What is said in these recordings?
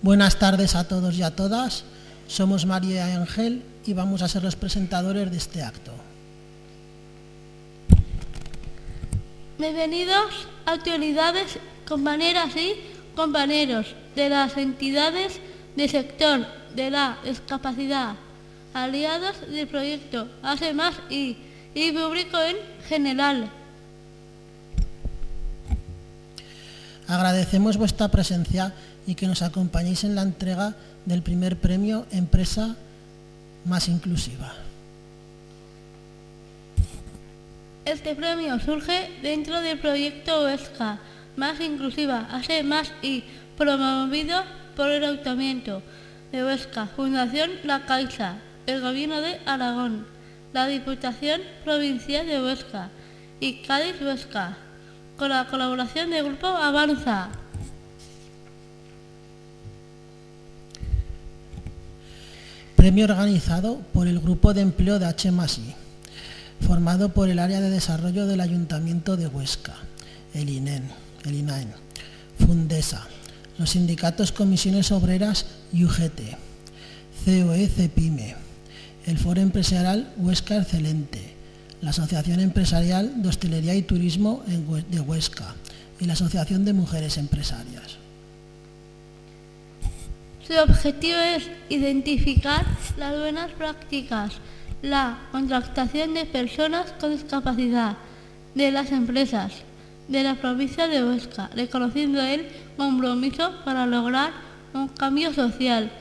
Buenas tardes a todos y a todas. Somos María y Ángel y vamos a ser los presentadores de este acto. Bienvenidos autoridades, compañeras y compañeros de las entidades del sector de la discapacidad, aliados del proyecto Hace Más y público en general. Agradecemos vuestra presencia y que nos acompañéis en la entrega del primer premio Empresa Más Inclusiva. Este premio surge dentro del proyecto Huesca Más Inclusiva, Hace Más y promovido por el Ayuntamiento de Huesca, Fundación La Caixa, el Gobierno de Aragón, la Diputación Provincial de Huesca y Cádiz Huesca, con la colaboración del Grupo Avanza. Premio organizado por el Grupo de Empleo de H+I, formado por el Área de Desarrollo del Ayuntamiento de Huesca, el INAEN, Fundesa, los sindicatos Comisiones Obreras y UGT, COE Cepime, el Foro Empresarial Huesca Excelente, la Asociación Empresarial de Hostelería y Turismo de Huesca y la Asociación de Mujeres Empresarias. Su objetivo es identificar las buenas prácticas, la contratación de personas con discapacidad de las empresas de la provincia de Huesca, reconociendo el compromiso para lograr un cambio social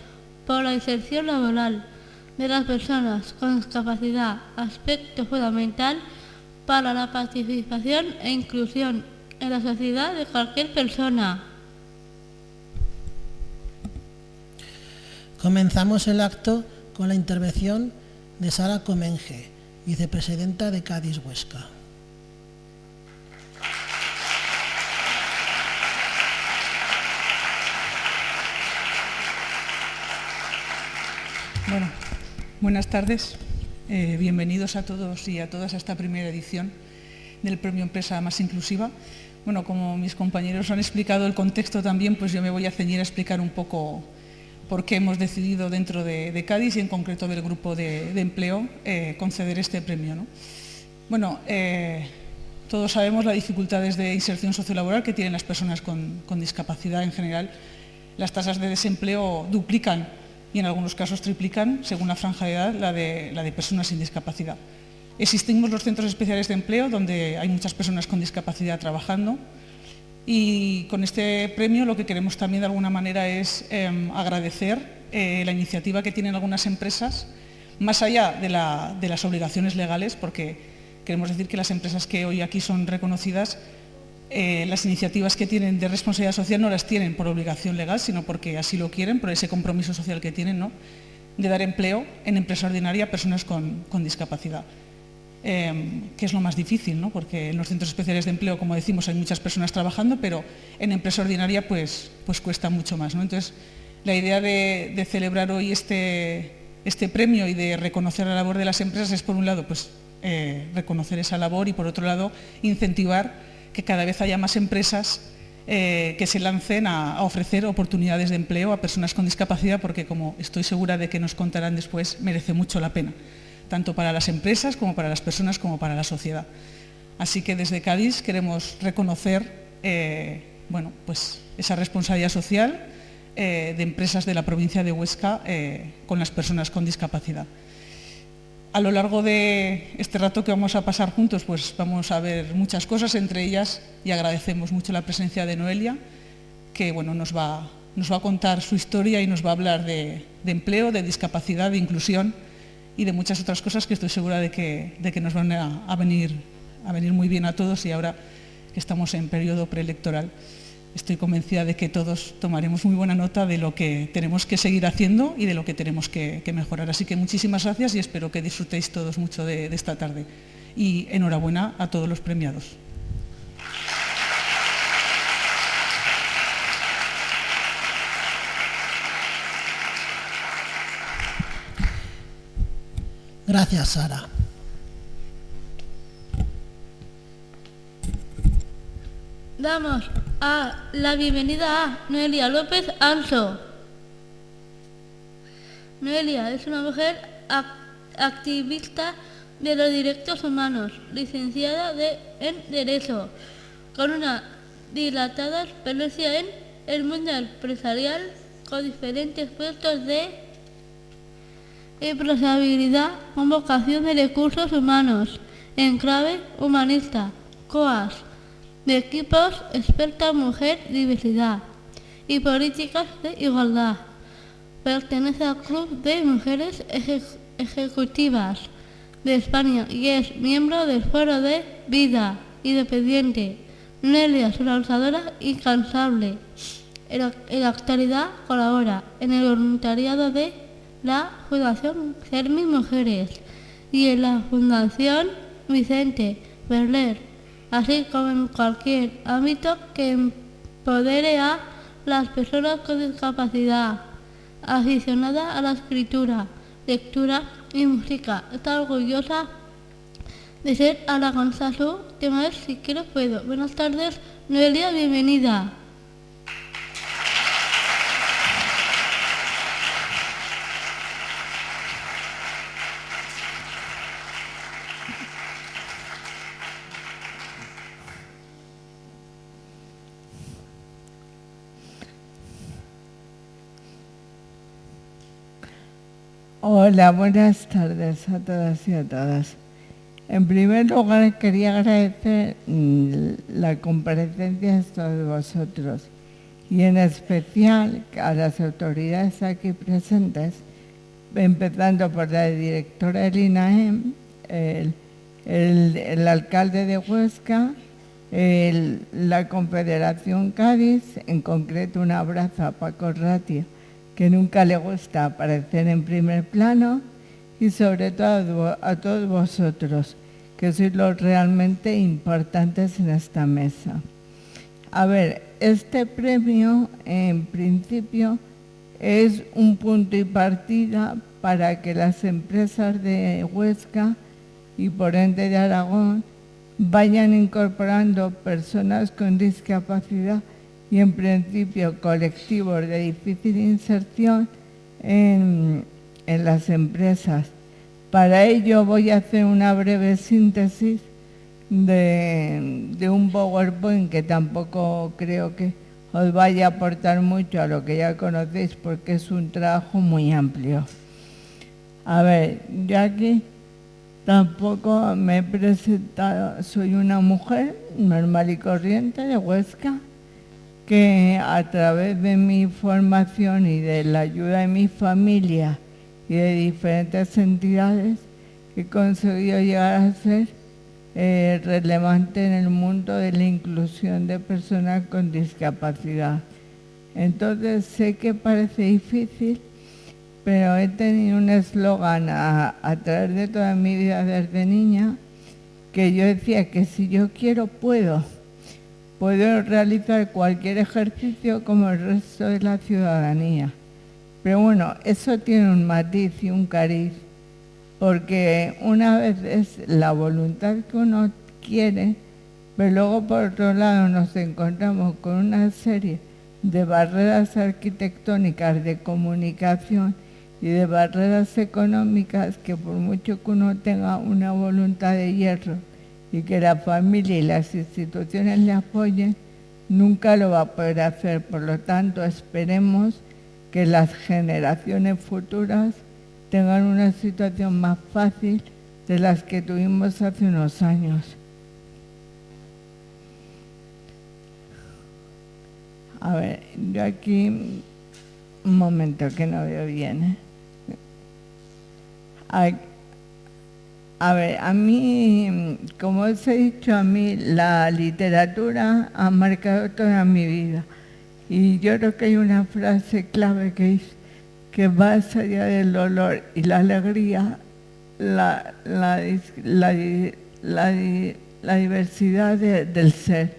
por la inserción laboral de las personas con discapacidad, aspecto fundamental para la participación e inclusión en la sociedad de cualquier persona. Comenzamos el acto con la intervención de Sara Comenge, vicepresidenta de Cádiz Huesca. Bueno, buenas tardes. Bienvenidos a todos y a todas a esta primera edición del Premio Empresa Más Inclusiva. Bueno, como mis compañeros han explicado el contexto también, pues yo me voy a ceñir a explicar un poco por qué hemos decidido dentro de Cádiz y en concreto del grupo de empleo conceder este premio, ¿no? Bueno, todos sabemos las dificultades de inserción sociolaboral que tienen las personas con discapacidad en general. Las tasas de desempleo duplican y en algunos casos triplican, según la franja de edad, la de personas sin discapacidad. Existimos los centros especiales de empleo donde hay muchas personas con discapacidad trabajando. Y con este premio lo que queremos también de alguna manera es agradecer la iniciativa que tienen algunas empresas, más allá de las obligaciones legales, porque queremos decir que las empresas que hoy aquí son reconocidas, las iniciativas que tienen de responsabilidad social no las tienen por obligación legal, sino porque así lo quieren, por ese compromiso social que tienen, ¿no?, de dar empleo en empresa ordinaria a personas con discapacidad. Que es lo más difícil, ¿no?, porque en los centros especiales de empleo, como decimos, hay muchas personas trabajando, pero en empresa ordinaria pues cuesta mucho más, ¿no? Entonces, la idea de celebrar hoy este premio y de reconocer la labor de las empresas es, por un lado, pues reconocer esa labor y, por otro lado, incentivar que cada vez haya más empresas que se lancen a ofrecer oportunidades de empleo a personas con discapacidad, porque, como estoy segura de que nos contarán después, merece mucho la pena, tanto para las empresas como para las personas como para la sociedad. Así que desde Cádiz queremos reconocer bueno, pues esa responsabilidad social de empresas de la provincia de Huesca con las personas con discapacidad. A lo largo de este rato que vamos a pasar juntos, pues vamos a ver muchas cosas, entre ellas, y agradecemos mucho la presencia de Noelia, que bueno, nos va a contar su historia y nos va a hablar de empleo, de discapacidad, de inclusión y de muchas otras cosas que estoy segura de que nos van a venir muy bien a todos, y ahora que estamos en periodo preelectoral estoy convencida de que todos tomaremos muy buena nota de lo que tenemos que seguir haciendo y de lo que tenemos que mejorar. Así que muchísimas gracias y espero que disfrutéis todos mucho de esta tarde. Y enhorabuena a todos los premiados. Gracias, Sara. Damos la bienvenida a Noelia López Anso. Noelia es una mujer activista de los derechos humanos, licenciada en Derecho, con una dilatada experiencia en el mundo empresarial, con diferentes puestos de responsabilidad con vocación de recursos humanos, en clave humanista, COAS, de equipos, experta en mujer, diversidad y políticas de igualdad. Pertenece al Club de Mujeres Ejecutivas de España y es miembro del Foro de Vida Independiente. Noelia es una luchadora incansable. En la actualidad colabora en el voluntariado de la Fundación Germi Mujeres y en la Fundación Vicente Ferrer, así como en cualquier ámbito que empodere a las personas con discapacidad. Aficionada a la escritura, lectura y música, está orgullosa de ser aragonesa. Su tema es Si quiero puedo. Buenas tardes, Noelia, bienvenida. Hola, buenas tardes a todas y a todas. En primer lugar, quería agradecer la comparecencia de todos vosotros y en especial a las autoridades aquí presentes, empezando por la directora del INAEM, el alcalde de Huesca, la Confederación Cádiz, en concreto un abrazo a Paco Ratia, que nunca le gusta aparecer en primer plano, y sobre todo a todos vosotros, que sois los realmente importantes en esta mesa. A ver, este premio en principio es un punto y partida para que las empresas de Huesca y por ende de Aragón vayan incorporando personas con discapacidad y en principio colectivos de difícil inserción en las empresas. Para ello voy a hacer una breve síntesis de un PowerPoint que tampoco creo que os vaya a aportar mucho a lo que ya conocéis porque es un trabajo muy amplio. A ver, yo aquí tampoco me he presentado, soy una mujer normal y corriente de Huesca, que a través de mi formación y de la ayuda de mi familia y de diferentes entidades he conseguido llegar a ser relevante en el mundo de la inclusión de personas con discapacidad. Entonces sé que parece difícil, pero he tenido un eslogan a través de toda mi vida desde niña, que yo decía que si yo quiero puedo realizar cualquier ejercicio como el resto de la ciudadanía. Pero bueno, eso tiene un matiz y un cariz, porque una vez es la voluntad que uno quiere, pero luego por otro lado nos encontramos con una serie de barreras arquitectónicas de comunicación y de barreras económicas que por mucho que uno tenga una voluntad de hierro y que la familia y las instituciones le apoyen, nunca lo va a poder hacer. Por lo tanto, esperemos que las generaciones futuras tengan una situación más fácil de las que tuvimos hace unos años. A ver, yo aquí, un momento que no veo bien. A ver, a mí, como os he dicho, a mí la literatura ha marcado toda mi vida. Y yo creo que hay una frase clave que dice que más allá del dolor y la alegría, la diversidad del ser,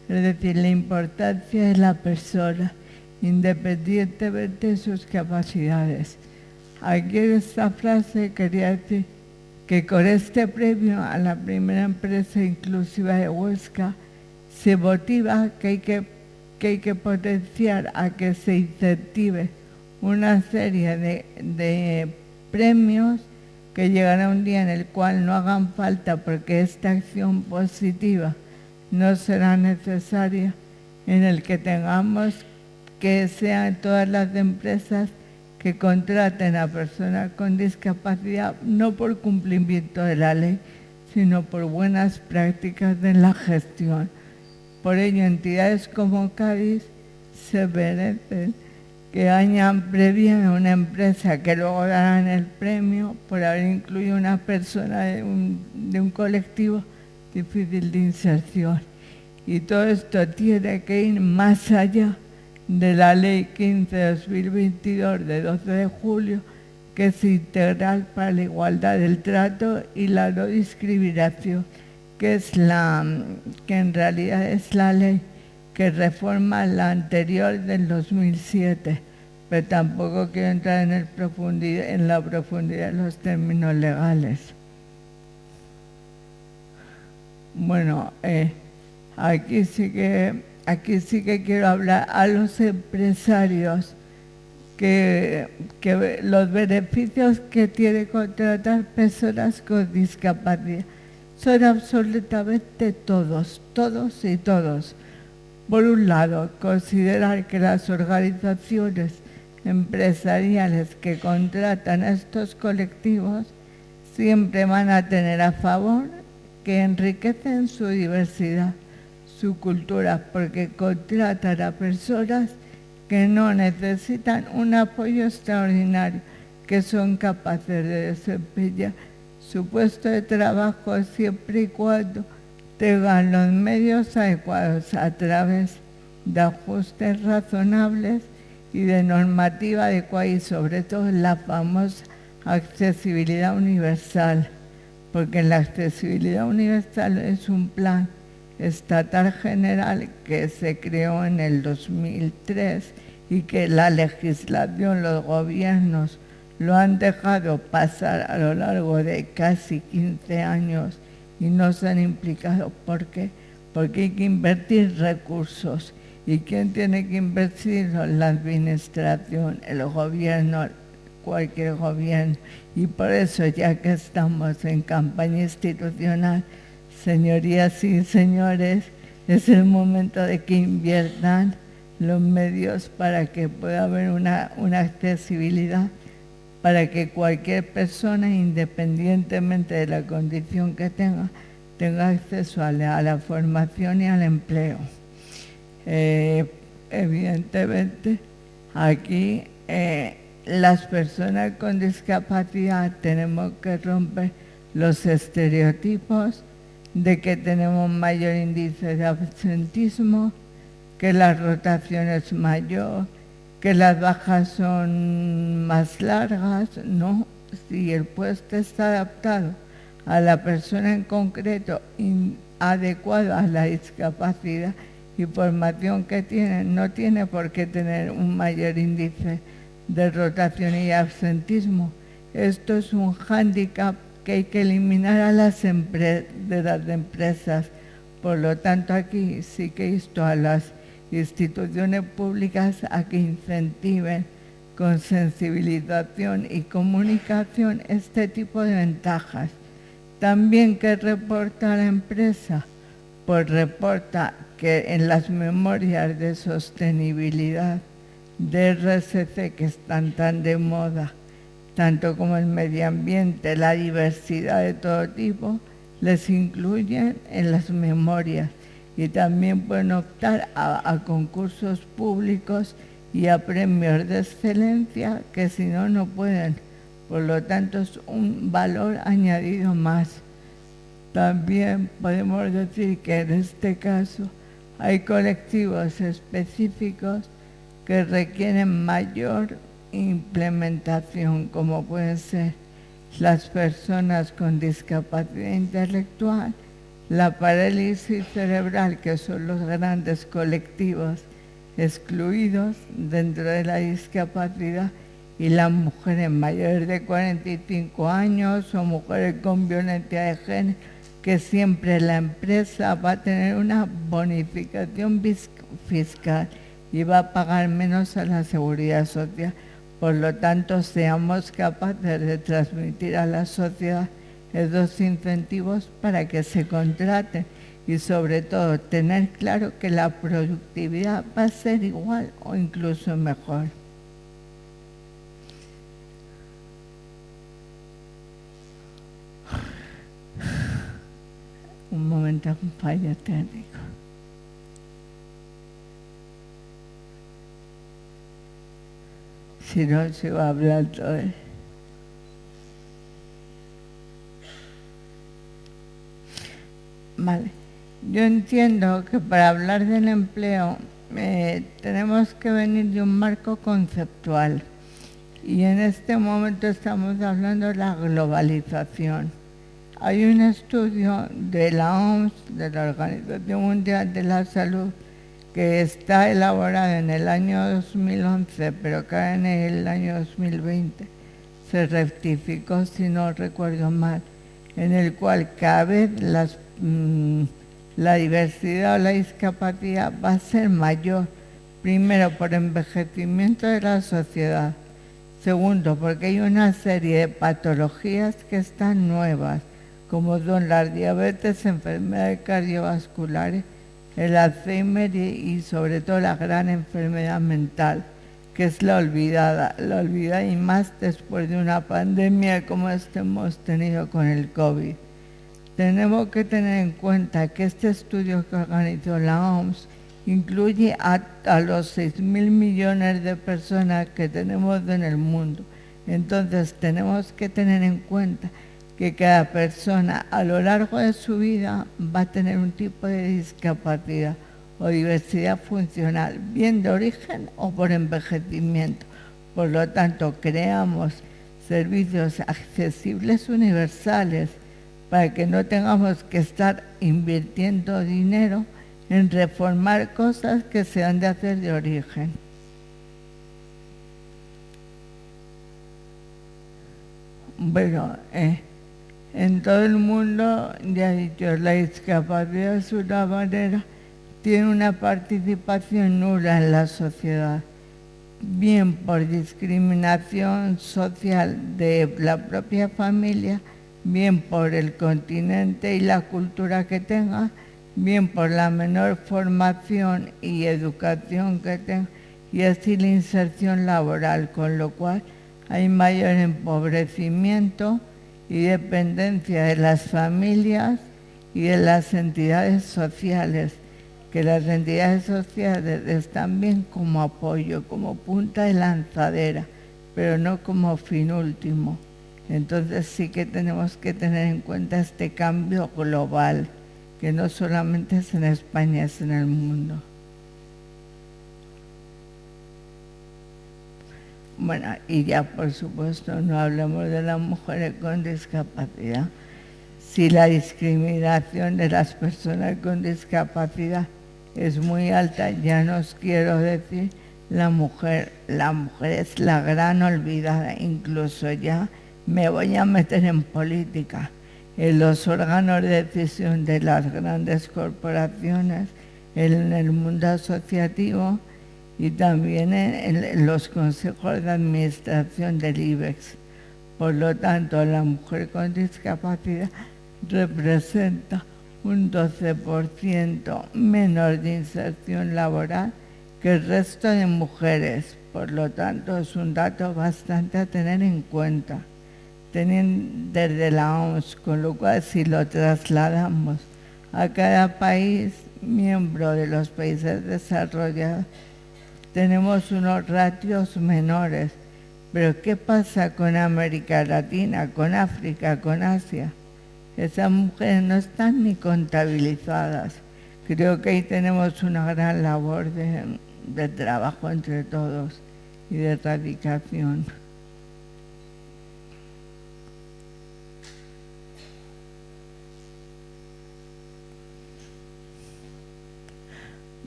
es decir, la importancia de la persona, independientemente de sus capacidades. Aquí en esta frase quería decir que con este premio a la primera empresa inclusiva de Huesca se motiva que hay que potenciar a que se incentive una serie de premios que llegará un día en el cual no hagan falta porque esta acción positiva no será necesaria, en el que tengamos que sean todas las empresas que contraten a personas con discapacidad no por cumplimiento de la ley, sino por buenas prácticas de la gestión. Por ello, entidades como Cádiz se merecen que hayan premiado a una empresa que luego darán el premio por haber incluido una persona de un colectivo difícil de inserción. Y todo esto tiene que ir más allá de la Ley 15/2022 de 12 de julio, que es integral para la igualdad del trato y la no discriminación, que en realidad es la ley que reforma la anterior del 2007, pero tampoco quiero entrar en la profundidad de los términos legales. Bueno, aquí sí que quiero hablar a los empresarios que los beneficios que tiene contratar personas con discapacidad son absolutamente todos. Por un lado, considerar que las organizaciones empresariales que contratan a estos colectivos siempre van a tener a favor que enriquecen su diversidad, su cultura, porque contratan a personas que no necesitan un apoyo extraordinario, que son capaces de desempeñar su puesto de trabajo siempre y cuando tengan los medios adecuados a través de ajustes razonables y de normativa adecuada y sobre todo la famosa accesibilidad universal, porque la accesibilidad universal es un plan estatal general que se creó en el 2003 y que la legislación, los gobiernos lo han dejado pasar a lo largo de casi 15 años y no se han implicado. ¿Por qué? Porque hay que invertir recursos. ¿Y quién tiene que invertirlo? La administración, el gobierno, cualquier gobierno. Y por eso, ya que estamos en campaña institucional, señorías y señores, es el momento de que inviertan los medios para que pueda haber una accesibilidad, para que cualquier persona, independientemente de la condición que tenga acceso a la formación y al empleo. Evidentemente, aquí las personas con discapacidad tenemos que romper los estereotipos de que tenemos mayor índice de absentismo, que la rotación es mayor, que las bajas son más largas. No, si el puesto está adaptado a la persona en concreto, adecuado a la discapacidad y formación que tiene, no tiene por qué tener un mayor índice de rotación y absentismo. Esto es un hándicap que hay que eliminar a las empresas. Por lo tanto, aquí sí que insto a las instituciones públicas a que incentiven con sensibilización y comunicación este tipo de ventajas. También que reporta la empresa, pues reporta que en las memorias de sostenibilidad de RSC, que están tan de moda, tanto como el medio ambiente, la diversidad de todo tipo, les incluyen en las memorias. Y también pueden optar a concursos públicos y a premios de excelencia que si no, no pueden. Por lo tanto, es un valor añadido más. También podemos decir que en este caso hay colectivos específicos que requieren mayor implementación, como pueden ser las personas con discapacidad intelectual, la parálisis cerebral, que son los grandes colectivos excluidos dentro de la discapacidad, y las mujeres mayores de 45 años o mujeres con violencia de género, que siempre la empresa va a tener una bonificación fiscal y va a pagar menos a la seguridad social Por lo tanto, seamos capaces de transmitir a la sociedad esos incentivos para que se contraten y sobre todo tener claro que la productividad va a ser igual o incluso mejor. Un momento, un fallo técnico. Si no, sigo hablando. Vale. Yo entiendo que para hablar del empleo tenemos que venir de un marco conceptual y en este momento estamos hablando de la globalización. Hay un estudio de la OMS, de la Organización Mundial de la Salud, que está elaborado en el año 2011, pero que en el año 2020 se rectificó, si no recuerdo mal, en el cual cada vez la diversidad o la discapacidad va a ser mayor, primero por envejecimiento de la sociedad, segundo porque hay una serie de patologías que están nuevas, como son la diabetes, enfermedades cardiovasculares, el Alzheimer y sobre todo la gran enfermedad mental, que es la olvidada y más después de una pandemia como esta hemos tenido con el COVID. Tenemos que tener en cuenta que este estudio que organizó la OMS incluye a los 6.000 millones de personas que tenemos en el mundo. Entonces tenemos que tener en cuenta que cada persona a lo largo de su vida va a tener un tipo de discapacidad o diversidad funcional, bien de origen o por envejecimiento. Por lo tanto, creamos servicios accesibles universales para que no tengamos que estar invirtiendo dinero en reformar cosas que se han de hacer de origen. Bueno, en todo el mundo, ya he dicho, la discapacidad es una manera, tiene una participación nula en la sociedad, bien por discriminación social de la propia familia, bien por el continente y la cultura que tenga, bien por la menor formación y educación que tenga, y así la inserción laboral, con lo cual hay mayor empobrecimiento y dependencia de las familias y de las entidades sociales, que las entidades sociales están bien como apoyo, como punta de lanzadera, pero no como fin último. Entonces sí que tenemos que tener en cuenta este cambio global, que no solamente es en España, es en el mundo. Bueno, y ya por supuesto no hablamos de las mujeres con discapacidad. Si la discriminación de las personas con discapacidad es muy alta, ya no os quiero decir la mujer es la gran olvidada, incluso ya me voy a meter en política. En los órganos de decisión de las grandes corporaciones, en el mundo asociativo y también en los consejos de administración del IBEX. Por lo tanto, la mujer con discapacidad representa un 12% menos de inserción laboral que el resto de mujeres. Por lo tanto, es un dato bastante a tener en cuenta. Desde la OMS, con lo cual si lo trasladamos a cada país miembro de los países desarrollados, tenemos unos ratios menores. Pero ¿qué pasa con América Latina, con África, con Asia? Esas mujeres no están ni contabilizadas. Creo que ahí tenemos una gran labor de trabajo entre todos y de erradicación.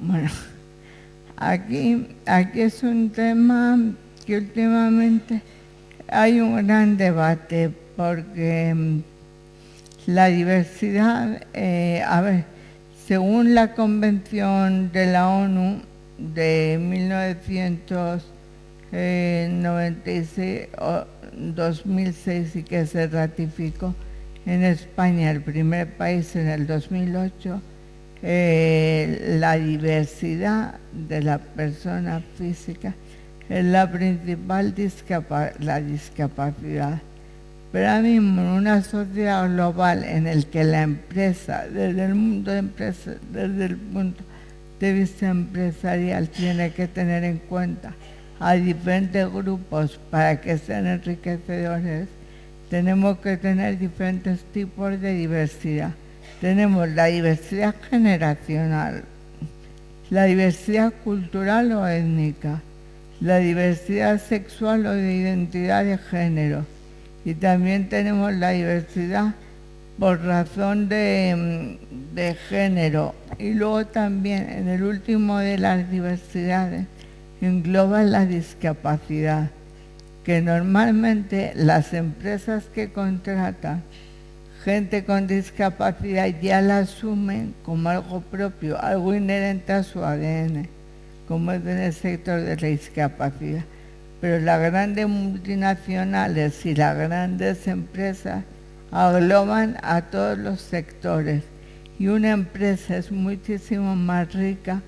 Bueno, aquí es un tema que últimamente hay un gran debate porque la diversidad, según la Convención de la ONU de 1900, 96 o 2006 y que se ratificó en España, el primer país en el 2008, la diversidad de la persona física es la principal discapacidad. Pero ahora mismo en una sociedad global en el que la empresa, desde el punto de vista empresarial, tiene que tener en cuenta a diferentes grupos para que sean enriquecedores, tenemos que tener diferentes tipos de diversidad. Tenemos la diversidad generacional, la diversidad cultural o étnica, la diversidad sexual o de identidad de género, y también tenemos la diversidad por razón de género. Y luego también, en el último de las diversidades, engloba la discapacidad, que normalmente las empresas que contratan gente con discapacidad ya la asumen como algo propio, algo inherente a su ADN, como es en el sector de la discapacidad. Pero las grandes multinacionales y las grandes empresas engloban a todos los sectores, y una empresa es muchísimo más rica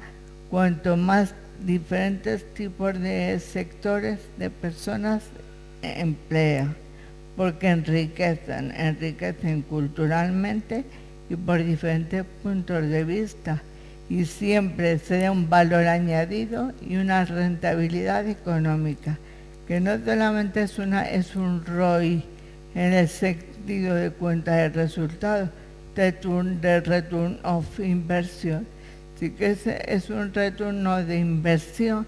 cuanto más diferentes tipos de sectores de personas emplea, porque enriquecen culturalmente y por diferentes puntos de vista, y siempre se da un valor añadido y una rentabilidad económica, que no solamente es un ROI en el sentido de cuenta de resultados, de return of inversión, sí que es un retorno de inversión,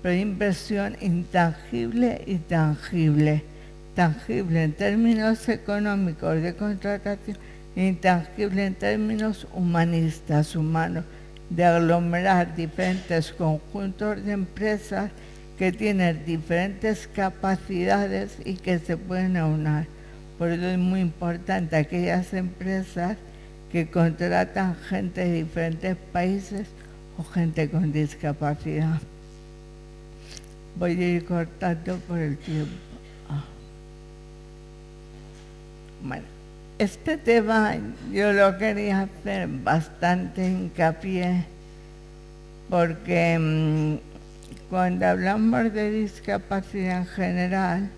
pero inversión intangible y tangible. Tangible en términos económicos de contratación e intangible en términos humanistas, humanos, de aglomerar diferentes conjuntos de empresas que tienen diferentes capacidades y que se pueden aunar. Por eso es muy importante aquellas empresas que contratan gente de diferentes países o gente con discapacidad. Voy a ir cortando por el tiempo. Bueno, este tema yo lo quería hacer bastante hincapié porque cuando hablamos de discapacidad en general,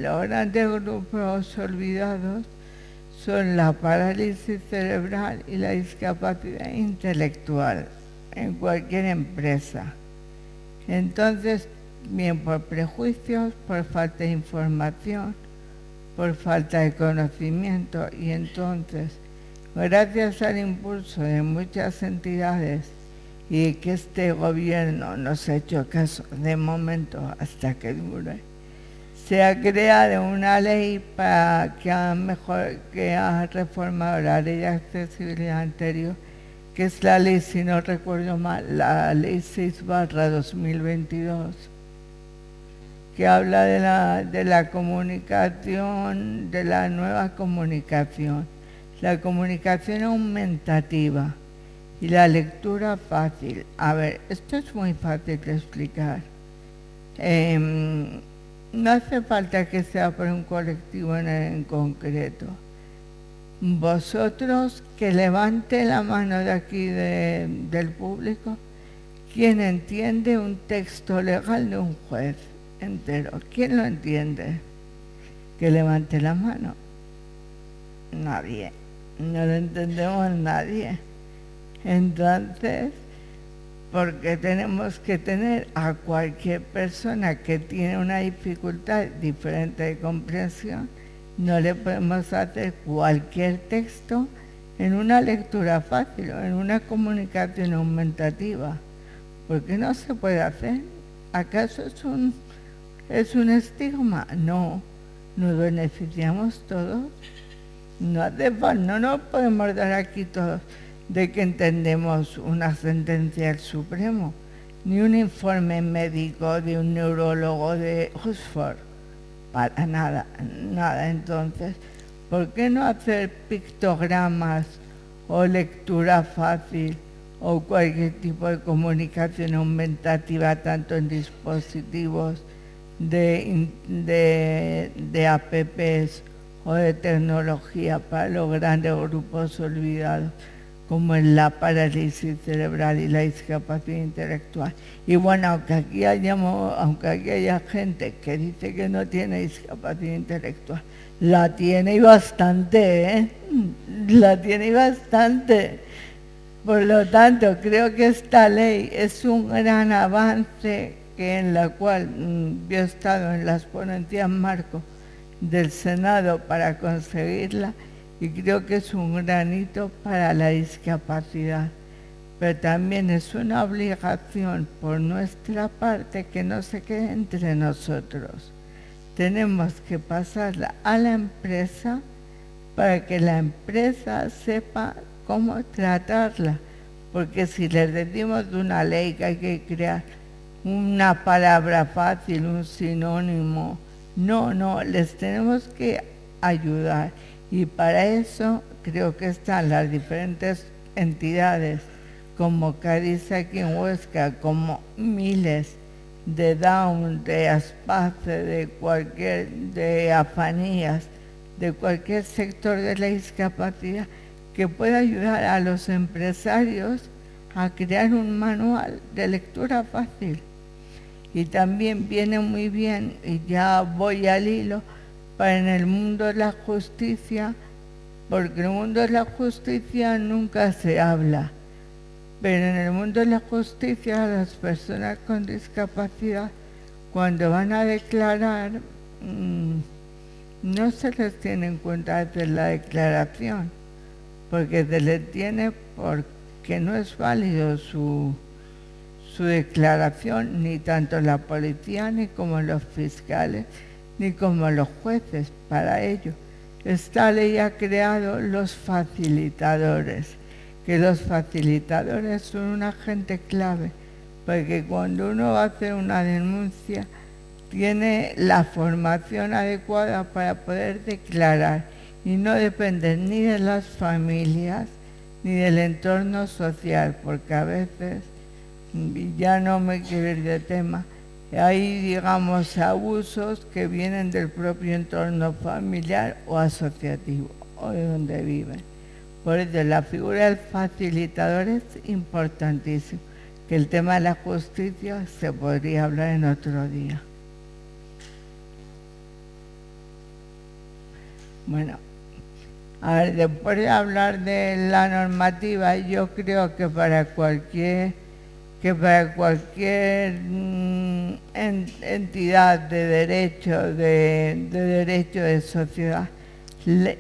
los grandes grupos olvidados son la parálisis cerebral y la discapacidad intelectual en cualquier empresa. Entonces, bien por prejuicios, por falta de información, por falta de conocimiento, y entonces, gracias al impulso de muchas entidades y que este gobierno nos ha hecho caso de momento hasta que dure, se ha creado una ley para que ha reformado la ley de accesibilidad anterior, que es la ley, si no recuerdo mal, la ley 6/2022, que habla de la comunicación, de la nueva comunicación, la comunicación aumentativa y la lectura fácil. A ver, esto es muy fácil de explicar. No hace falta que sea por un colectivo en concreto. Vosotros, que levante la mano de aquí del público, ¿quién entiende un texto legal de un juez entero? ¿Quién lo entiende? Que levante la mano. Nadie. No lo entendemos nadie. Entonces, porque tenemos que tener a cualquier persona que tiene una dificultad diferente de comprensión, no le podemos hacer cualquier texto en una lectura fácil o en una comunicación aumentativa. ¿Por qué no se puede hacer? ¿Acaso es un estigma? No, nos beneficiamos todos. No hace falta, no nos podemos dar aquí todos de que entendemos una sentencia del Supremo, ni un informe médico de un neurólogo de Oxford, para nada, nada. Entonces, ¿por qué no hacer pictogramas o lectura fácil o cualquier tipo de comunicación aumentativa, tanto en dispositivos de apps o de tecnología para los grandes grupos olvidados, como en la parálisis cerebral y la discapacidad intelectual. Y bueno, aunque aquí haya gente que dice que no tiene discapacidad intelectual, la tiene y bastante, ¿eh? La tiene y bastante. Por lo tanto, creo que esta ley es un gran avance en la cual yo he estado en las ponencias marco del Senado para conseguirla, y creo que es un gran hito para la discapacidad. Pero también es una obligación por nuestra parte que no se quede entre nosotros. Tenemos que pasarla a la empresa para que la empresa sepa cómo tratarla, porque si les decimos de una ley que hay que crear una palabra fácil, un sinónimo, no, les tenemos que ayudar, y para eso creo que están las diferentes entidades como Cádiz aquí en Huesca, como miles de Down, de Aspace, de Afanías, de cualquier sector de la discapacidad, que pueda ayudar a los empresarios a crear un manual de lectura fácil. Y también viene muy bien, y ya voy al hilo, para en el mundo de la justicia, porque en el mundo de la justicia nunca se habla, pero en el mundo de la justicia las personas con discapacidad, cuando van a declarar, no se les tiene en cuenta hacer la declaración, porque se les tiene porque no es válido su declaración, ni tanto la policía, ni como los fiscales, ni como los jueces. Para ello, esta ley ha creado los facilitadores, que los facilitadores son un agente clave, porque cuando uno va a hacer una denuncia, tiene la formación adecuada para poder declarar, y no depende ni de las familias ni del entorno social, porque a veces, ya no me quiero ir de tema, hay, digamos, abusos que vienen del propio entorno familiar o asociativo, o de donde viven. Por eso la figura del facilitador es importantísima, que el tema de la justicia se podría hablar en otro día. Bueno, a ver, después de hablar de la normativa, yo creo que para cualquier entidad de derecho, de sociedad, la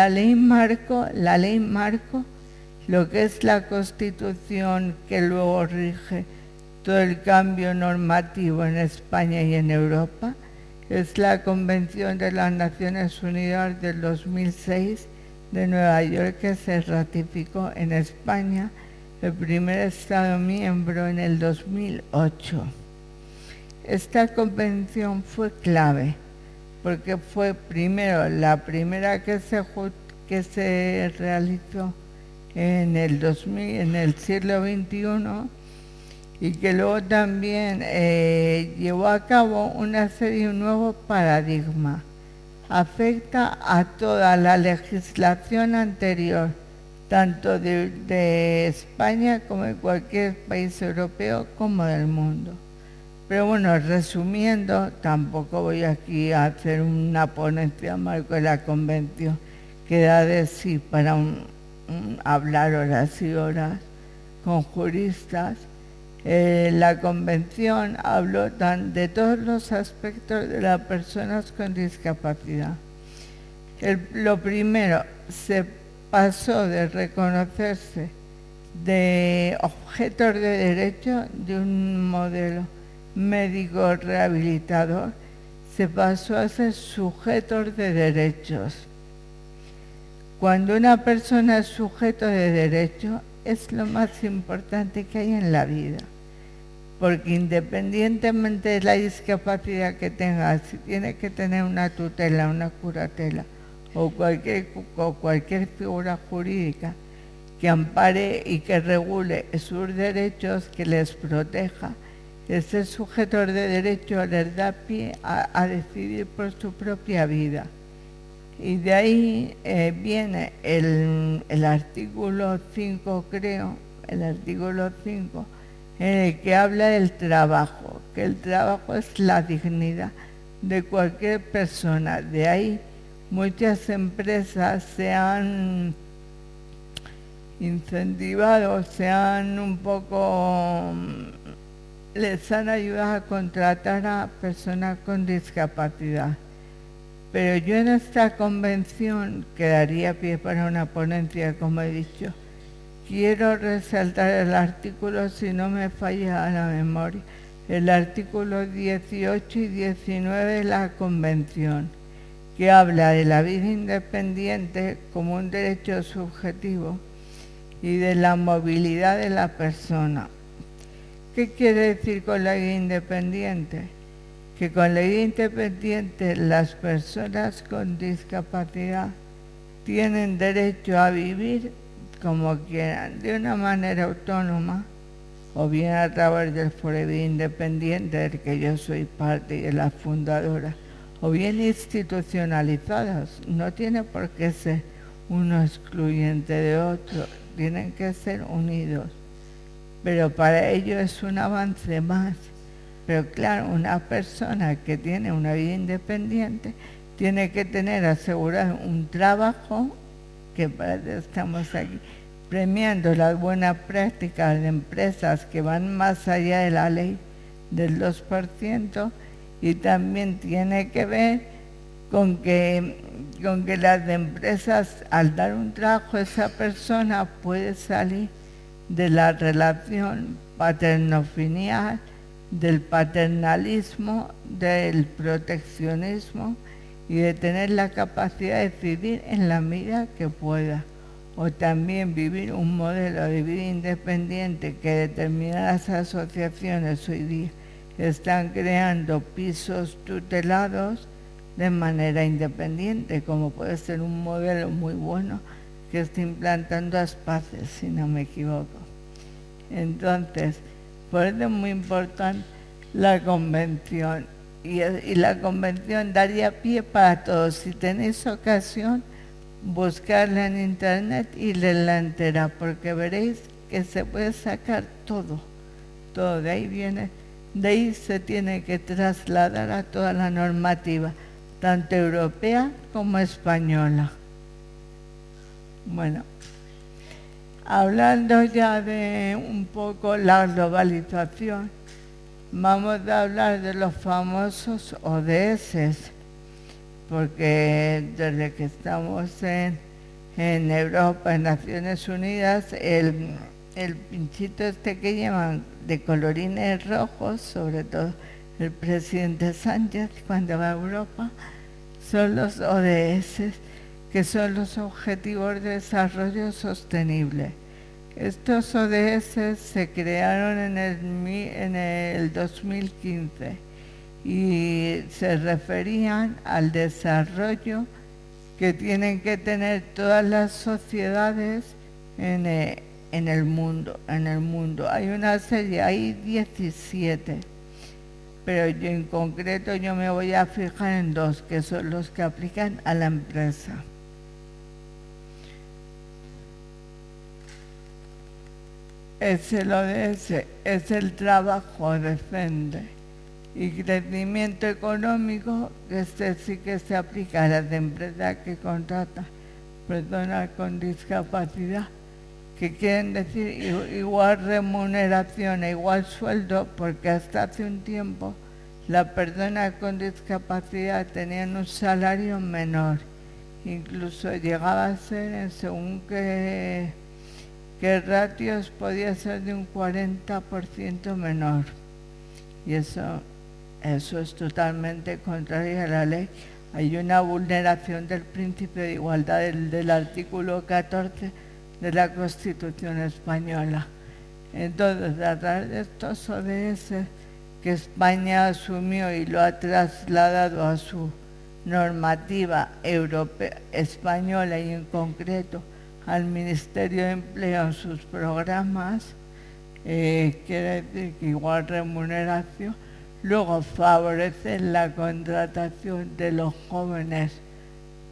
ley marco, lo que es la Constitución que luego rige todo el cambio normativo en España y en Europa, es la Convención de las Naciones Unidas del 2006 de Nueva York, que se ratificó en España, el primer Estado miembro, en el 2008. Esta convención fue clave, porque fue primero la primera que se realizó en el siglo XXI, y que luego también llevó a cabo una serie de un nuevo paradigma. Afecta a toda la legislación anterior, tanto de España como de cualquier país europeo como del mundo. Pero bueno, resumiendo, tampoco voy aquí a hacer una ponencia marco de la convención, que da de sí para hablar horas y horas con juristas. La convención habló de todos los aspectos de las personas con discapacidad. Lo primero, se pasó de reconocerse de objetos de derecho de un modelo médico rehabilitador, se pasó a ser sujetos de derechos. Cuando una persona es sujeto de derecho, es lo más importante que hay en la vida, porque independientemente de la discapacidad que tenga, si tiene que tener una tutela, una curatela o cualquier figura jurídica que ampare y que regule sus derechos, que les proteja. Este sujetor de derecho les da pie a decidir por su propia vida. Y de ahí viene el artículo 5, creo, el artículo 5, en el que habla del trabajo, que el trabajo es la dignidad de cualquier persona. De ahí muchas empresas se han incentivado, les han ayudado a contratar a personas con discapacidad. Pero yo en esta convención, que daría pie para una ponencia, como he dicho, quiero resaltar el artículo, si no me falla la memoria, el artículo 18 y 19 de la convención, que habla de la vida independiente como un derecho subjetivo y de la movilidad de la persona. ¿Qué quiere decir con la vida independiente? Que con la vida independiente las personas con discapacidad tienen derecho a vivir como quieran, de una manera autónoma, o bien a través del Foro de Vida Independiente, del que yo soy parte y de la fundadora, o bien institucionalizadas. No tiene por qué ser uno excluyente de otro, tienen que ser unidos. Pero para ello es un avance más. Pero claro, una persona que tiene una vida independiente tiene que tener asegurado un trabajo, que para eso estamos aquí, premiando las buenas prácticas de empresas que van más allá de la ley del 2%, y también tiene que ver con que las empresas, al dar un trabajo a esa persona, puede salir de la relación paterno-filial, del paternalismo, del proteccionismo, y de tener la capacidad de decidir en la medida que pueda. O también vivir un modelo de vida independiente que determinadas asociaciones hoy día están creando pisos tutelados de manera independiente, como puede ser un modelo muy bueno que está implantando Aspaces, si no me equivoco. Entonces, por eso es muy importante la convención, y la convención daría pie para todos. Si tenéis ocasión, buscarla en internet y leerla entera, porque veréis que se puede sacar todo, de ahí viene, de ahí se tiene que trasladar a toda la normativa, tanto europea como española. Bueno, hablando ya de un poco la globalización, vamos a hablar de los famosos ODS, porque desde que estamos en Europa, en Naciones Unidas, el pinchito este que llevan de colorines rojos, sobre todo el presidente Sánchez cuando va a Europa, son los ODS, que son los Objetivos de Desarrollo Sostenible. Estos ODS se crearon en el 2015 y se referían al desarrollo que tienen que tener todas las sociedades en el mundo. Hay una serie, hay 17, pero yo en concreto me voy a fijar en 2, que son los que aplican a la empresa. Es el ODS, es el trabajo decente y crecimiento económico, que sí que se aplica a las empresas que contratan personas con discapacidad, que quieren decir igual remuneración e igual sueldo, porque hasta hace un tiempo las personas con discapacidad tenían un salario menor, incluso llegaba a ser en según qué ratios podía ser de un 40% menor, y eso es totalmente contrario a la ley. Hay una vulneración del principio de igualdad del artículo 14 de la Constitución española. Entonces, a través de estos ODS que España asumió y lo ha trasladado a su normativa europea, española, y en concreto al Ministerio de Empleo en sus programas, quiere decir que igual remuneración. Luego favorecen la contratación de los jóvenes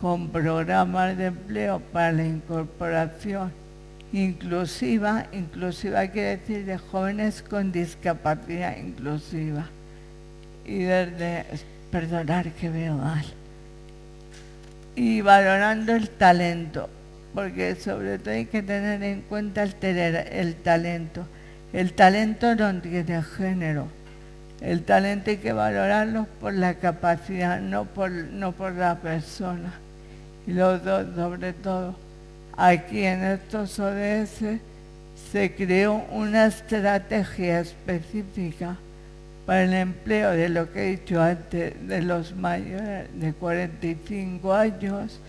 con programas de empleo para la incorporación inclusiva. Inclusiva quiere decir de jóvenes con discapacidad inclusiva. Y perdonar que veo mal. Y valorando el talento, porque sobre todo hay que tener en cuenta el talento. El talento no tiene género. El talento hay que valorarlo por la capacidad, no por la persona. Y los dos, sobre todo, aquí en estos ODS se creó una estrategia específica para el empleo de lo que he dicho antes, de los mayores de 45 años,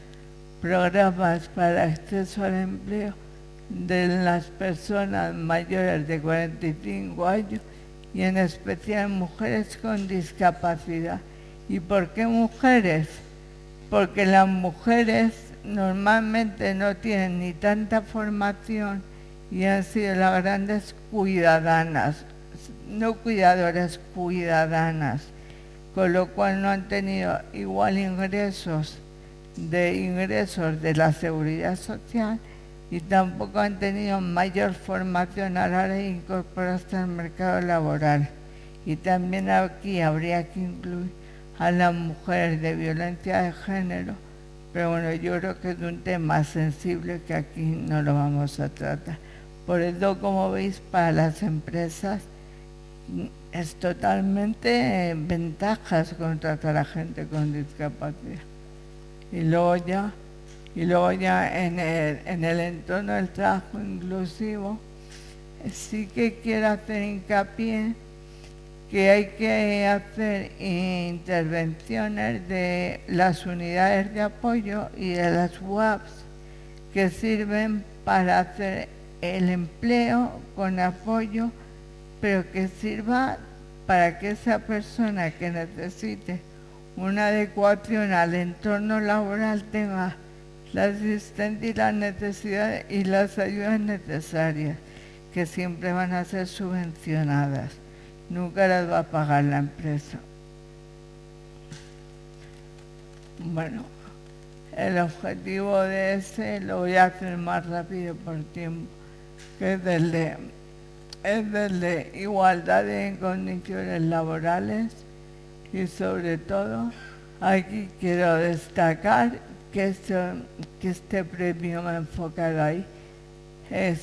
programas para acceso al empleo de las personas mayores de 45 años y en especial mujeres con discapacidad. ¿Y por qué mujeres? Porque las mujeres normalmente no tienen ni tanta formación y han sido las grandes cuidadanas, no cuidadoras, cuidadanas, con lo cual no han tenido igual ingresos de la seguridad social y tampoco han tenido mayor formación a la hora de incorporarse al mercado laboral. Y también aquí habría que incluir a las mujeres de violencia de género, pero bueno, yo creo que es un tema sensible que aquí no lo vamos a tratar. Por eso, como veis, para las empresas es totalmente ventajas contratar a gente con discapacidad. Y luego ya en el entorno del trabajo inclusivo, sí que quiero hacer hincapié que hay que hacer intervenciones de las unidades de apoyo y de las UAPs que sirven para hacer el empleo con apoyo, pero que sirva para que esa persona que necesite una adecuación al entorno laboral tenga la asistencia y las necesidades y las ayudas necesarias, que siempre van a ser subvencionadas. Nunca las va a pagar la empresa. Bueno, el objetivo de ese lo voy a hacer más rápido por tiempo, que es el de igualdad en condiciones laborales y sobre todo aquí quiero destacar que este premio me ha enfocado ahí,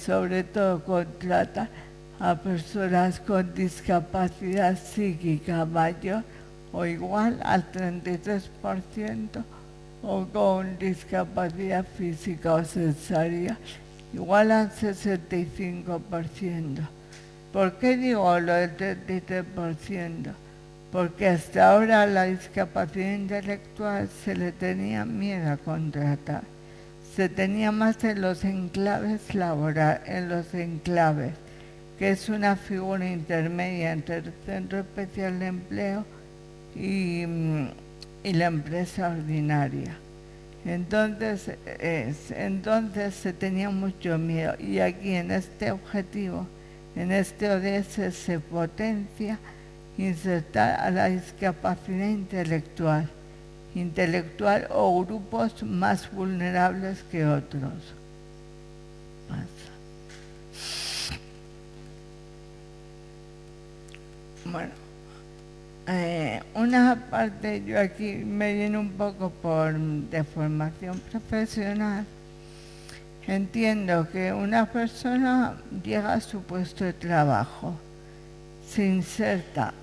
sobre todo contrata a personas con discapacidad psíquica mayor o igual al 33% o con discapacidad física o sensorial igual al 65%. ¿Por qué digo lo del 33%? Porque hasta ahora la discapacidad intelectual se le tenía miedo a contratar. Se tenía más en los enclaves laborales, que es una figura intermedia entre el Centro Especial de Empleo y la empresa ordinaria. Entonces se tenía mucho miedo y aquí en este objetivo, en este ODS se potencia insertar a la discapacidad intelectual o grupos más vulnerables que otros. Bueno, una parte, yo aquí me viene un poco de formación profesional. Entiendo que una persona llega a su puesto de trabajo, se inserta,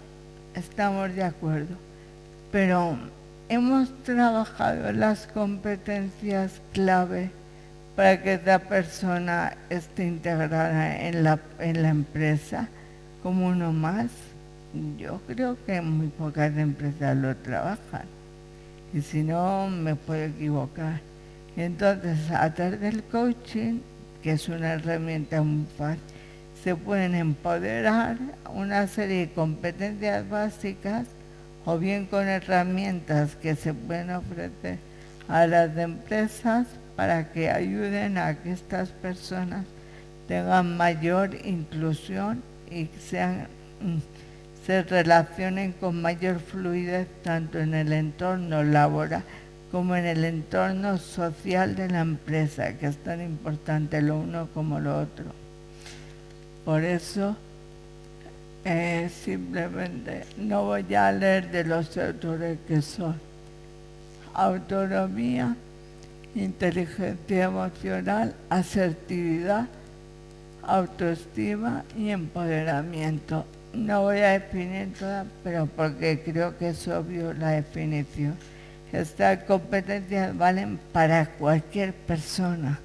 estamos de acuerdo, pero hemos trabajado en las competencias clave para que esta persona esté integrada en la empresa como uno más. Yo creo que muy pocas empresas lo trabajan y si no me puedo equivocar. Entonces, a través del coaching, que es una herramienta muy fácil, se pueden empoderar una serie de competencias básicas o bien con herramientas que se pueden ofrecer a las empresas para que ayuden a que estas personas tengan mayor inclusión y se relacionen con mayor fluidez tanto en el entorno laboral como en el entorno social de la empresa, que es tan importante lo uno como lo otro. Por eso, simplemente no voy a leer de los autores que son autonomía, inteligencia emocional, asertividad, autoestima y empoderamiento. No voy a definir todas, pero porque creo que es obvio la definición. Estas competencias valen para cualquier persona,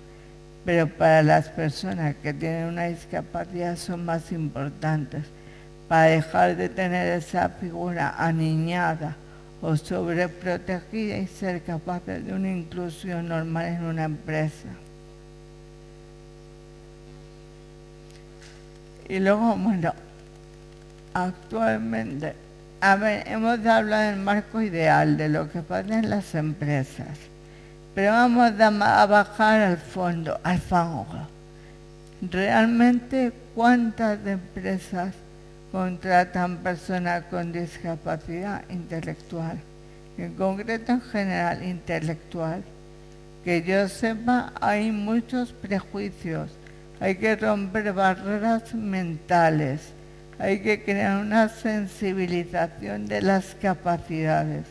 pero para las personas que tienen una discapacidad son más importantes, para dejar de tener esa figura aniñada o sobreprotegida y ser capaces de una inclusión normal en una empresa. Y luego, bueno, actualmente, hemos hablado del marco ideal de lo que pasa en las empresas, pero vamos a bajar al fondo, al fango. Realmente, ¿cuántas empresas contratan personas con discapacidad intelectual? En concreto, en general, intelectual. Que yo sepa, hay muchos prejuicios, hay que romper barreras mentales, hay que crear una sensibilización de las capacidades,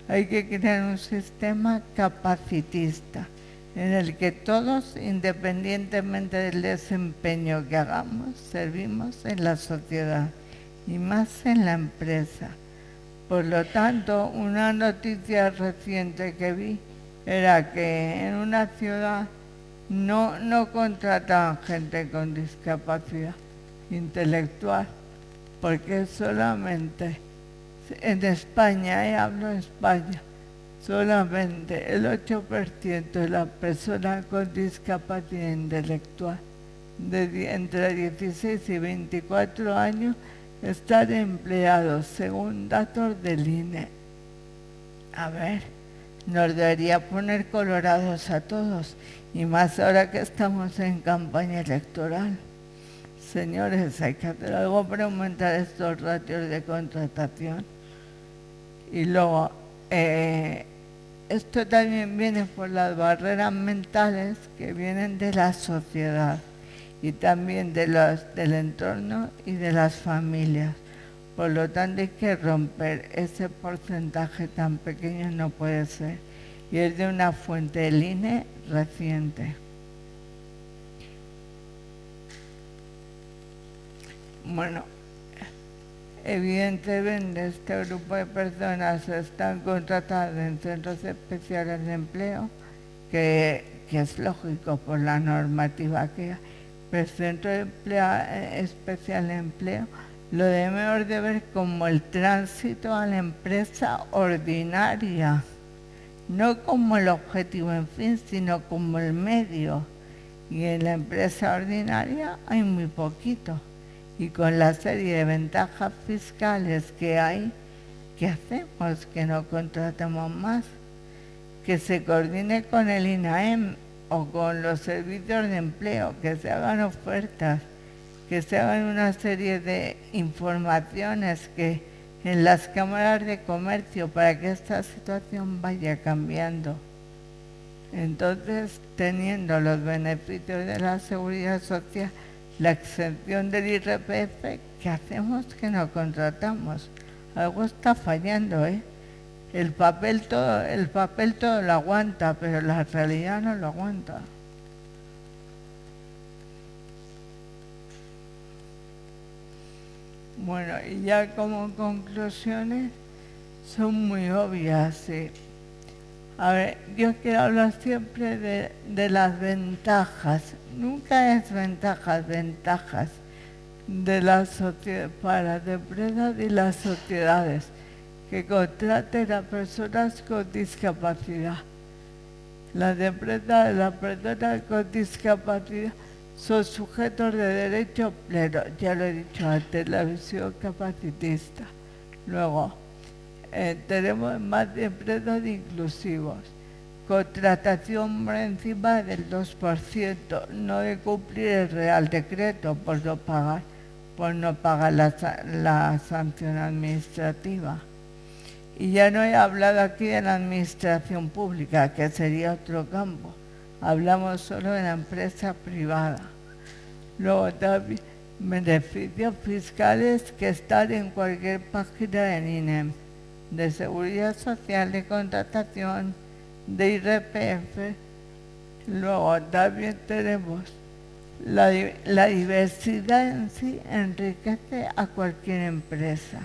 hay que crear un sistema capacitista en el que todos, independientemente del desempeño que hagamos, servimos en la sociedad y más en la empresa. Por lo tanto, una noticia reciente que vi era que en una ciudad no contrataban gente con discapacidad intelectual, porque solamente en España, hablo de España, solamente el 8% de las personas con discapacidad intelectual entre 16 y 24 años están empleados según datos del INE. A ver, nos debería poner colorados a todos, y más ahora que estamos en campaña electoral. Señores, hay que hacer algo para aumentar estos ratios de contratación. Y luego, esto también viene por las barreras mentales que vienen de la sociedad y también del entorno y de las familias. Por lo tanto, hay que romper ese porcentaje tan pequeño, no puede ser. Y es de una fuente del INE reciente. Bueno, evidentemente este grupo de personas están contratadas en centros especiales de empleo, que es lógico por la normativa que hay, pero el centro especial de empleo lo debemos de ver como el tránsito a la empresa ordinaria, no como el objetivo en fin, sino como el medio. Y en la empresa ordinaria hay muy poquito. Y con la serie de ventajas fiscales que hay, ¿qué hacemos? Que no contratamos más. Que se coordine con el INAEM o con los servicios de empleo, que se hagan ofertas, que se hagan una serie de informaciones que en las cámaras de comercio para que esta situación vaya cambiando. Entonces, teniendo los beneficios de la seguridad social, la exención del IRPF, ¿qué hacemos? Que no contratamos. Algo está fallando, ¿eh? El papel todo lo aguanta, pero la realidad no lo aguanta. Bueno, y ya como conclusiones, son muy obvias, sí. A ver, yo quiero hablar siempre de las ventajas. Nunca es ventajas de la sociedad, para las empresas y las sociedades que contraten a personas con discapacidad. Las empresas, las personas con discapacidad son sujetos de derecho pleno, ya lo he dicho antes, la visión capacitista. Luego, tenemos más empresas inclusivos, contratación por encima del 2%, no de cumplir el Real Decreto por no pagar la sanción administrativa. Y ya no he hablado aquí de la administración pública, que sería otro campo. Hablamos solo de la empresa privada. Luego también beneficios fiscales que están en cualquier página del INEM, de Seguridad Social, de contratación, de IRPF. Luego también tenemos la diversidad en sí enriquece a cualquier empresa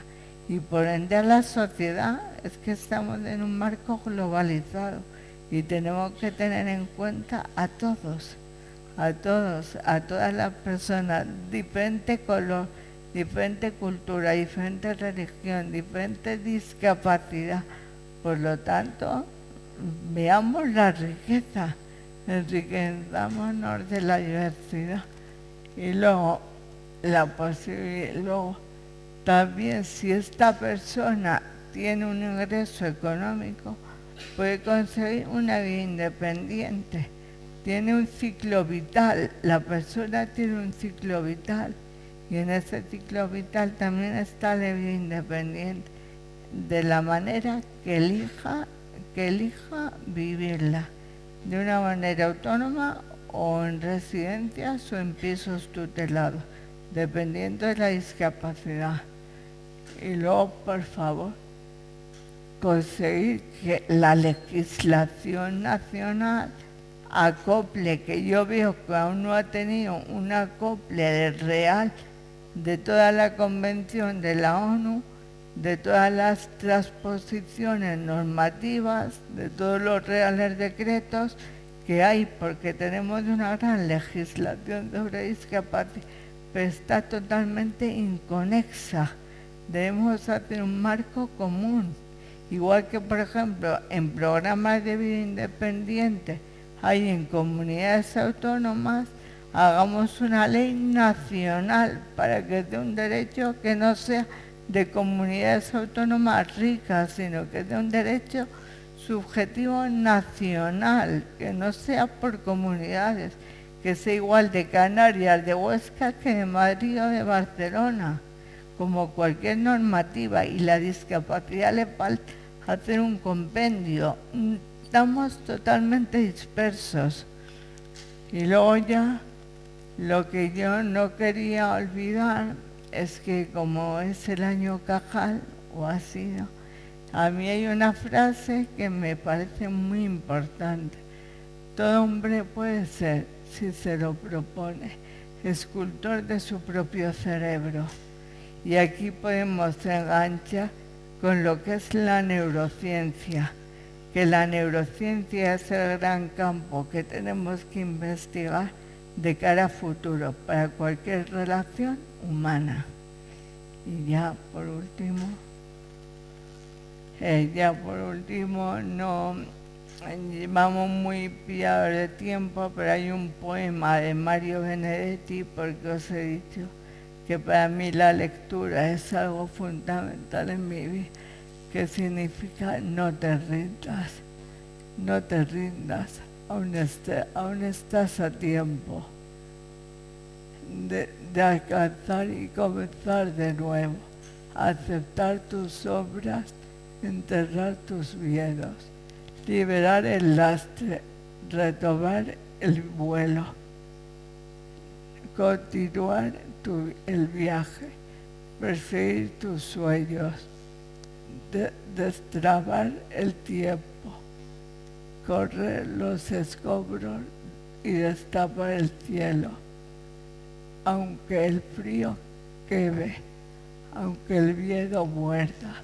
y por ende a la sociedad. Es que estamos en un marco globalizado y tenemos que tener en cuenta a todas las personas, diferente color, diferente cultura, diferente religión, diferente discapacidad. Por lo tanto, veamos la riqueza, enriquezámonos de la diversidad. Y luego, luego también si esta persona tiene un ingreso económico, puede conseguir una vida independiente. Tiene un ciclo vital, la persona tiene un ciclo vital y en ese ciclo vital también está la vida independiente, de la manera que elija vivirla, de una manera autónoma o en residencias o en pisos tutelados, dependiendo de la discapacidad. Y luego, por favor, conseguir que la legislación nacional acople, que yo veo que aún no ha tenido un acople real de toda la convención de la ONU, de todas las transposiciones normativas, de todos los reales decretos que hay, porque tenemos una gran legislación sobre discapacidad, pero está totalmente inconexa. Debemos hacer un marco común, igual que, por ejemplo, en programas de vida independiente hay en comunidades autónomas. Hagamos una ley nacional para que dé un derecho que no sea de comunidades autónomas ricas, sino que dé un derecho subjetivo nacional, que no sea por comunidades, que sea igual de Canarias, de Huesca, que de Madrid o de Barcelona, como cualquier normativa. Y la discapacidad le falta hacer un compendio. Estamos totalmente dispersos. Y luego ya, lo que yo no quería olvidar es que como es el año Cajal, o ha sido, a mí hay una frase que me parece muy importante. Todo hombre puede ser, si se lo propone, escultor de su propio cerebro. Y aquí podemos enganchar con lo que es la neurociencia, que la neurociencia es el gran campo que tenemos que investigar de cara a futuro para cualquier relación humana. Y ya por último, no llevamos muy pillados de tiempo, pero hay un poema de Mario Benedetti, porque os he dicho que para mí la lectura es algo fundamental en mi vida, que significa no te rindas, aún estás a tiempo de alcanzar y comenzar de nuevo, aceptar tus sombras, enterrar tus miedos, liberar el lastre, retomar el vuelo, continuar el viaje, perseguir tus sueños, destrabar el tiempo, correr los escombros y destapar el cielo. Aunque el frío queme, aunque el miedo muerda,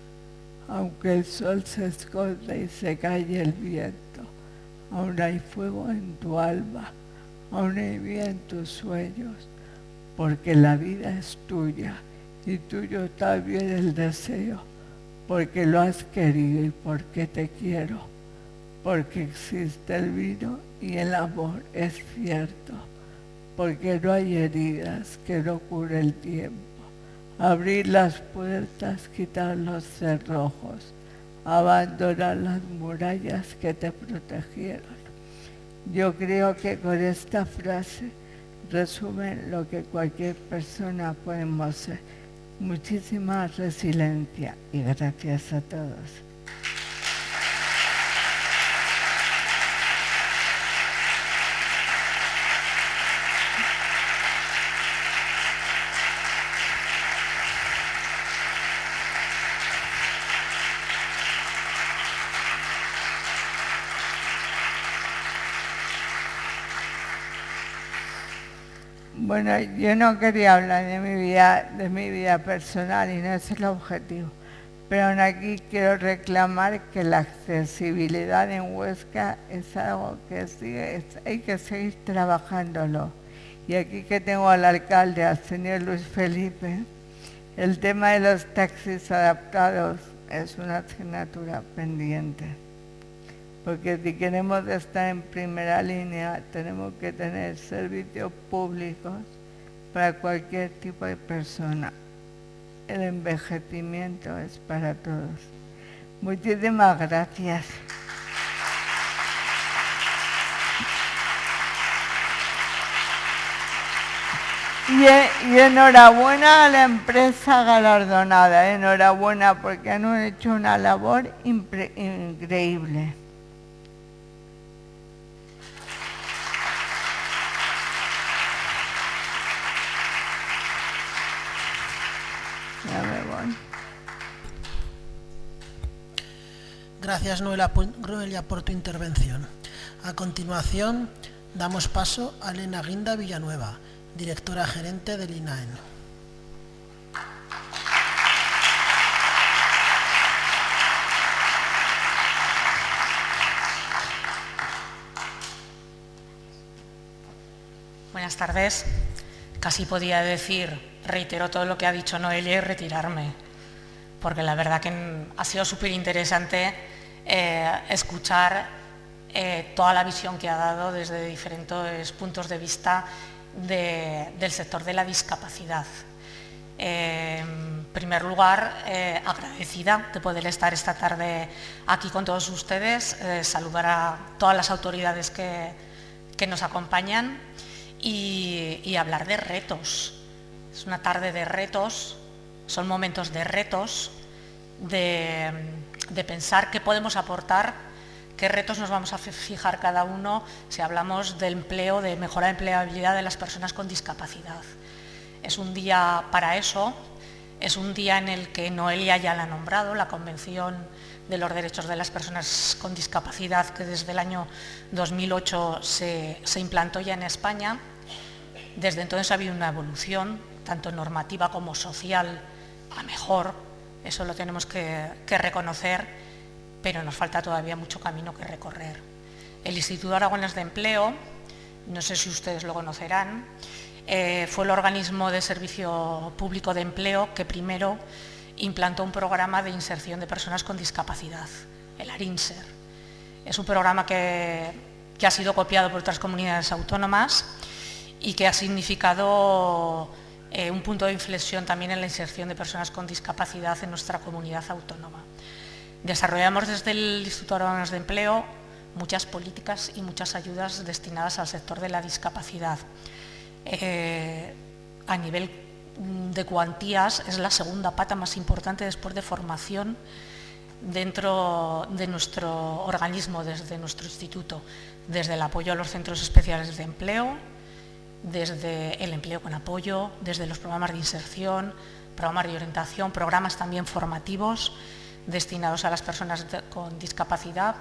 aunque el sol se esconda y se calle el viento, aún hay fuego en tu alma, aún hay vida en tus sueños, porque la vida es tuya y tuyo también el deseo, porque lo has querido y porque te quiero, porque existe el vino y el amor es cierto, porque no hay heridas que no cure el tiempo. Abrir las puertas, quitar los cerrojos, abandonar las murallas que te protegieron. Yo creo que con esta frase resumen lo que cualquier persona podemos ser. Muchísima resiliencia y gracias a todos. Bueno, yo no quería hablar de mi vida personal y no es el objetivo, pero aún aquí quiero reclamar que la accesibilidad en Huesca es algo que hay que seguir trabajándolo. Y aquí que tengo al alcalde, al señor Luis Felipe, el tema de los taxis adaptados es una asignatura pendiente. Porque si queremos estar en primera línea, tenemos que tener servicios públicos para cualquier tipo de persona. El envejecimiento es para todos. Muchísimas gracias. Y enhorabuena a la empresa galardonada, enhorabuena porque han hecho una labor increíble. Gracias, Noelia, por tu intervención. A continuación, damos paso a Elena Guinda Villanueva, directora gerente del INAEN. Buenas tardes. Casi podía decir, reitero todo lo que ha dicho Noelia y retirarme, porque la verdad que ha sido súper interesante escuchar toda la visión que ha dado desde diferentes puntos de vista del sector de la discapacidad. En primer lugar, agradecida de poder estar esta tarde aquí con todos ustedes, saludar a todas las autoridades que nos acompañan y hablar de retos. Es una tarde de retos, son momentos de retos, de pensar qué podemos aportar, qué retos nos vamos a fijar cada uno si hablamos de empleo, de mejorar la empleabilidad de las personas con discapacidad. Es un día para eso, es un día en el que Noelia ya la ha nombrado, la Convención de los Derechos de las Personas con Discapacidad, que desde el año 2008 se implantó ya en España. Desde entonces ha habido una evolución, tanto normativa como social, a mejor, eso lo tenemos que reconocer, pero nos falta todavía mucho camino que recorrer. El Instituto Aragonés de Empleo, no sé si ustedes lo conocerán, fue el organismo de servicio público de empleo que primero implantó un programa de inserción de personas con discapacidad, el ARINSER. Es un programa que ha sido copiado por otras comunidades autónomas y que ha significado un punto de inflexión también en la inserción de personas con discapacidad en nuestra comunidad autónoma. Desarrollamos desde el Instituto Aragonés de Empleo muchas políticas y muchas ayudas destinadas al sector de la discapacidad. A nivel de cuantías es la segunda pata más importante después de formación dentro de nuestro organismo, desde nuestro instituto, desde el apoyo a los centros especiales de empleo, desde el empleo con apoyo, desde los programas de inserción, programas de orientación, programas también formativos destinados a las personas con discapacidad,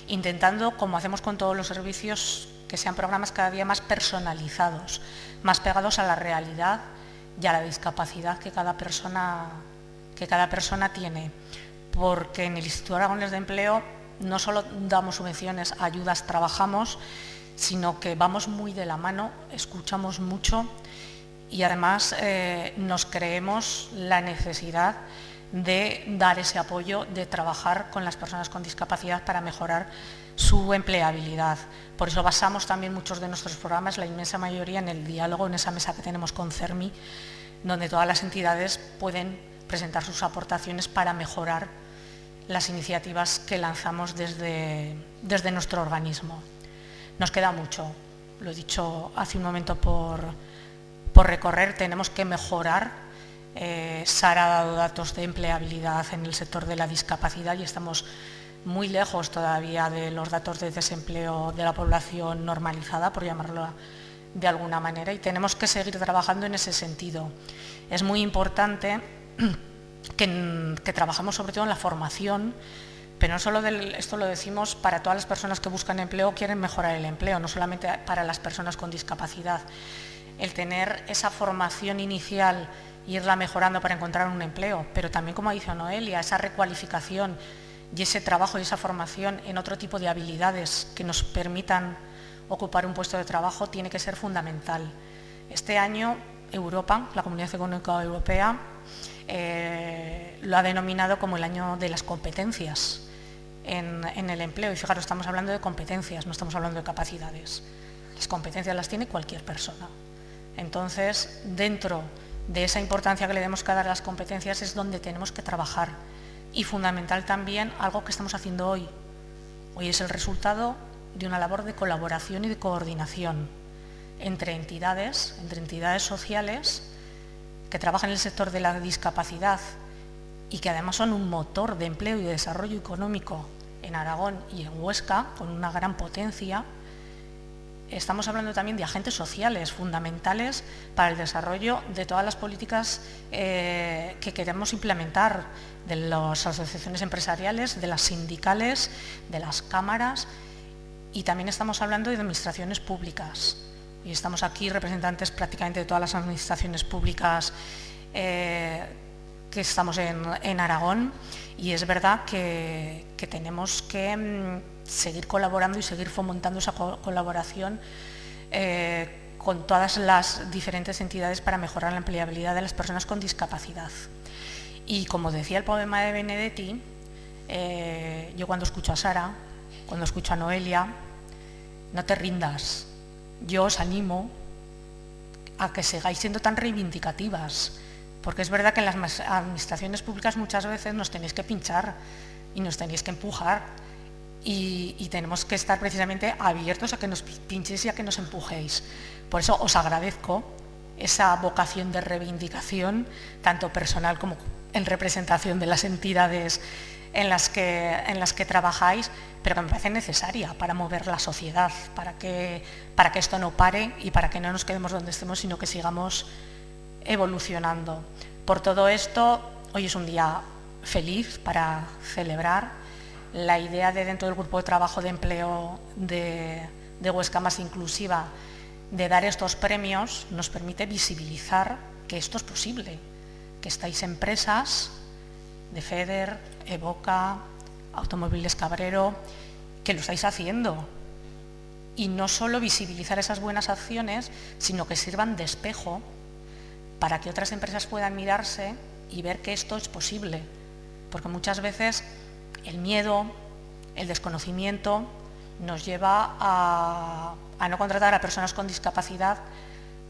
intentando, como hacemos con todos los servicios, que sean programas cada día más personalizados, más pegados a la realidad y a la discapacidad que cada persona tiene. Porque en el Instituto Aragonés de Empleo no solo damos subvenciones, ayudas, trabajamos, sino que vamos muy de la mano, escuchamos mucho y además nos creemos la necesidad de dar ese apoyo, de trabajar con las personas con discapacidad para mejorar su empleabilidad. Por eso basamos también muchos de nuestros programas, la inmensa mayoría, en el diálogo, en esa mesa que tenemos con CERMI, donde todas las entidades pueden presentar sus aportaciones para mejorar las iniciativas que lanzamos desde nuestro organismo. Nos queda mucho, lo he dicho hace un momento por recorrer, tenemos que mejorar. Sara ha dado datos de empleabilidad en el sector de la discapacidad y estamos muy lejos todavía de los datos de desempleo de la población normalizada, por llamarlo de alguna manera, y tenemos que seguir trabajando en ese sentido. Es muy importante que trabajamos sobre todo en la formación, pero no solo esto lo decimos para todas las personas que buscan empleo o quieren mejorar el empleo, no solamente para las personas con discapacidad. El tener esa formación inicial e irla mejorando para encontrar un empleo, pero también, como ha dicho Noelia, esa recualificación y ese trabajo y esa formación en otro tipo de habilidades que nos permitan ocupar un puesto de trabajo tiene que ser fundamental. Este año Europa, la Comunidad Económica Europea, lo ha denominado como el año de las competencias en el empleo. Y fijaros, estamos hablando de competencias, no estamos hablando de capacidades. Las competencias las tiene cualquier persona. Entonces, dentro de esa importancia que le demos que dar a las competencias es donde tenemos que trabajar. Y fundamental también algo que estamos haciendo hoy. Hoy es el resultado de una labor de colaboración y de coordinación entre entidades sociales que trabajan en el sector de la discapacidad y que además son un motor de empleo y de desarrollo económico en Aragón y en Huesca, con una gran potencia. Estamos hablando también de agentes sociales fundamentales para el desarrollo de todas las políticas que queremos implementar, de las asociaciones empresariales, de las sindicales, de las cámaras, y también estamos hablando de administraciones públicas. Y estamos aquí representantes prácticamente de todas las administraciones públicas que estamos en Aragón, y es verdad que tenemos que seguir colaborando y seguir fomentando esa colaboración con todas las diferentes entidades para mejorar la empleabilidad de las personas con discapacidad. Y como decía el poema de Benedetti, yo cuando escucho a Sara, cuando escucho a Noelia, no te rindas. Yo os animo a que sigáis siendo tan reivindicativas, porque es verdad que en las administraciones públicas muchas veces nos tenéis que pinchar y nos tenéis que empujar, y tenemos que estar precisamente abiertos a que nos pinchéis y a que nos empujéis. Por eso os agradezco esa vocación de reivindicación, tanto personal como en representación de las entidades en las que trabajáis, pero que me parece necesaria para mover la sociedad, para que esto no pare y para que no nos quedemos donde estemos, sino que sigamos evolucionando. Por todo esto, hoy es un día feliz para celebrar. La idea de, dentro del grupo de trabajo de empleo de Huesca Más Inclusiva, de dar estos premios, nos permite visibilizar que esto es posible, que estáis empresas de FEDER, Evoca, Automóviles Cabrero, que lo estáis haciendo. Y no solo visibilizar esas buenas acciones, sino que sirvan de espejo para que otras empresas puedan mirarse y ver que esto es posible. Porque muchas veces el miedo, el desconocimiento nos lleva a no contratar a personas con discapacidad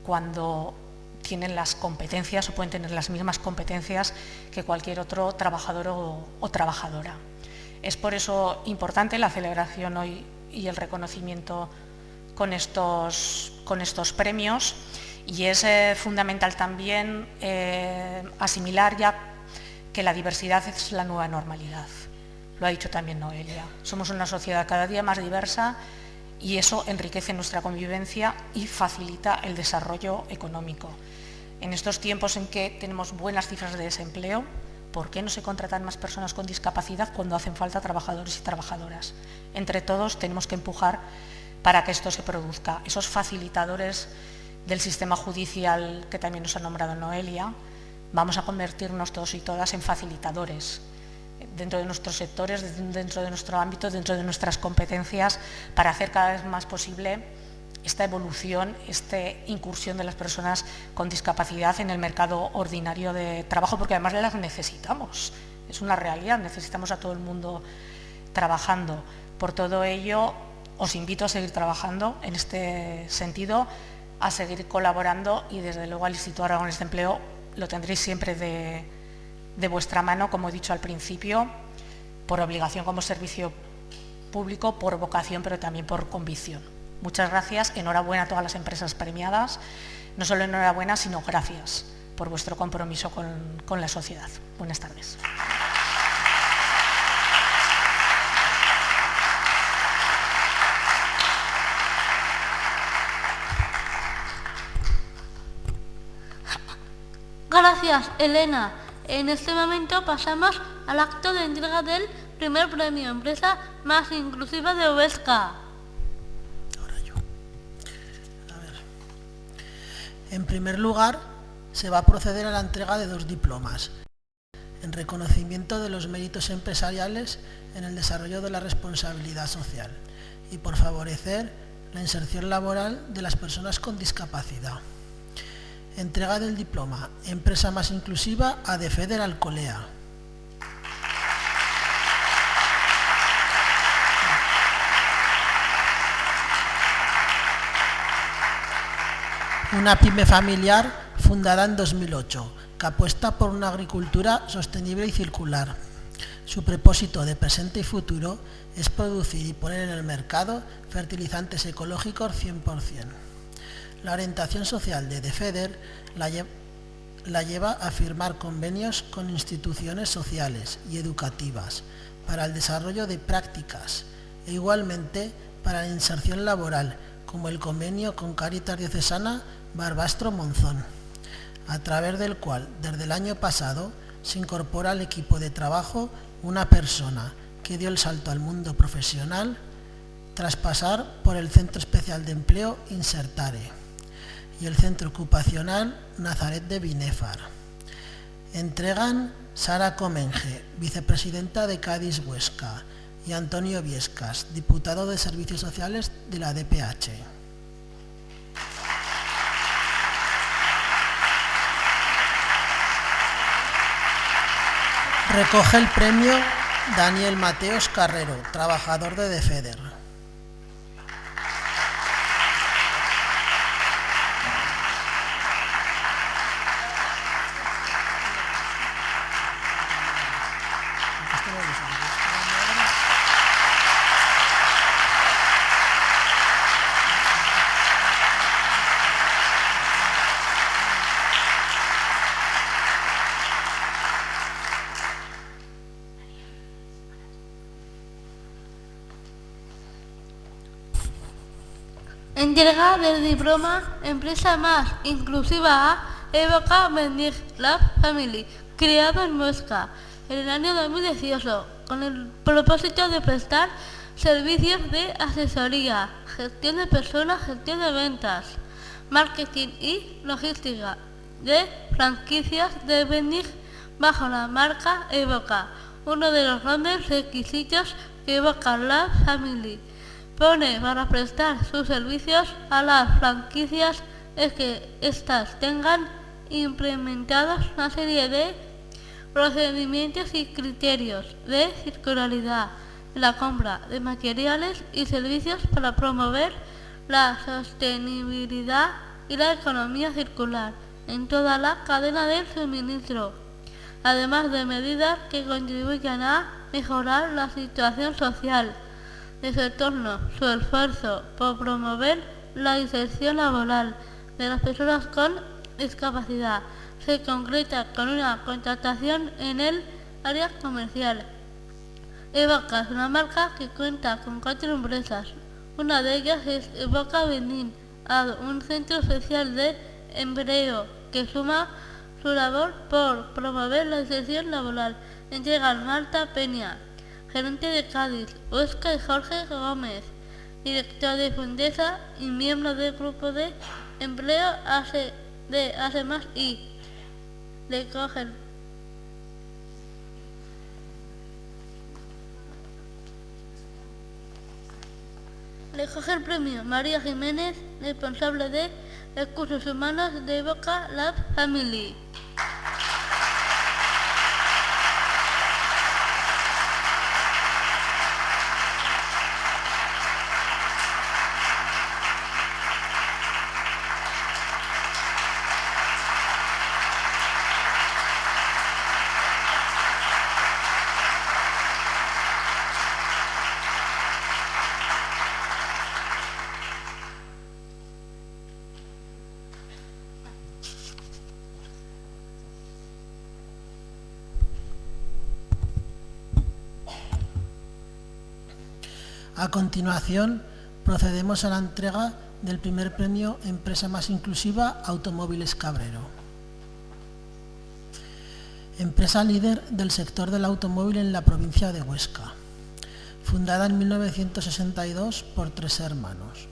cuando tienen las competencias o pueden tener las mismas competencias que cualquier otro trabajador o trabajadora. Es por eso importante la celebración hoy y el reconocimiento con estos premios, y es fundamental también asimilar ya que la diversidad es la nueva normalidad. Lo ha dicho también Noelia. Somos una sociedad cada día más diversa y eso enriquece nuestra convivencia y facilita el desarrollo económico. En estos tiempos en que tenemos buenas cifras de desempleo, ¿por qué no se contratan más personas con discapacidad cuando hacen falta trabajadores y trabajadoras? Entre todos tenemos que empujar para que esto se produzca. Esos facilitadores del sistema judicial que también nos ha nombrado Noelia, vamos a convertirnos todos y todas en facilitadores dentro de nuestros sectores, dentro de nuestro ámbito, dentro de nuestras competencias, para hacer cada vez más posible esta evolución, esta incursión de las personas con discapacidad en el mercado ordinario de trabajo, porque además las necesitamos, es una realidad, necesitamos a todo el mundo trabajando. Por todo ello, os invito a seguir trabajando en este sentido, a seguir colaborando, y desde luego al Instituto Aragonés de Empleo lo tendréis siempre de vuestra mano, como he dicho al principio, por obligación como servicio público, por vocación, pero también por convicción. Muchas gracias, enhorabuena a todas las empresas premiadas, no solo enhorabuena, sino gracias por vuestro compromiso con la sociedad. Buenas tardes. Gracias, Elena. En este momento pasamos al acto de entrega del primer premio Empresa Más Inclusiva de Huesca. Ahora yo. A ver. En primer lugar, se va a proceder a la entrega de 2 diplomas en reconocimiento de los méritos empresariales en el desarrollo de la responsabilidad social y por favorecer la inserción laboral de las personas con discapacidad. Entrega del diploma Empresa Más Inclusiva a Defeder Alcolea. Una pyme familiar fundada en 2008, que apuesta por una agricultura sostenible y circular. Su propósito de presente y futuro es producir y poner en el mercado fertilizantes ecológicos 100%. La orientación social de Defeder la lleva a firmar convenios con instituciones sociales y educativas para el desarrollo de prácticas e igualmente para la inserción laboral, como el convenio con Cáritas Diocesana Barbastro Monzón, a través del cual desde el año pasado se incorpora al equipo de trabajo una persona que dio el salto al mundo profesional tras pasar por el Centro Especial de Empleo Insertare y el Centro Ocupacional Nazaret de Binéfar. Entregan Sara Comenge, vicepresidenta de Cádiz Huesca, y Antonio Viescas, diputado de Servicios Sociales de la DPH. Recoge el premio Daniel Mateos Carrero, trabajador de Defeder. Entrega del diploma Empresa Más Inclusiva a Evoca Mendig Lab Family, creado en Huesca en el año 2018, con el propósito de prestar servicios de asesoría, gestión de personas, gestión de ventas, marketing y logística de franquicias de vending bajo la marca Evoca. Uno de los grandes requisitos que Evoca Lab Family pone para prestar sus servicios a las franquicias es que éstas tengan implementados una serie de procedimientos y criterios de circularidad en la compra de materiales y servicios para promover la sostenibilidad y la economía circular en toda la cadena del suministro, además de medidas que contribuyan a mejorar la situación social de su entorno. Su esfuerzo por promover la inserción laboral de las personas con discapacidad se concreta con una contratación en el área comercial. Evoca es una marca que cuenta con 4 empresas. Una de ellas es Evoca Vending, un centro especial de empleo que suma su labor por promover la inserción laboral. Entregan Marta Peña, gerente de Cádiz Huesca, y Jorge Gómez, director de Fundesa y miembro del grupo de empleo de ASEMAS y le coge el premio María Jiménez, responsable de recursos humanos de Evoca Lab Family. A continuación, procedemos a la entrega del primer premio Empresa Más Inclusiva Automóviles Cabrero. Empresa líder del sector del automóvil en la provincia de Huesca. Fundada en 1962 por 3 hermanos.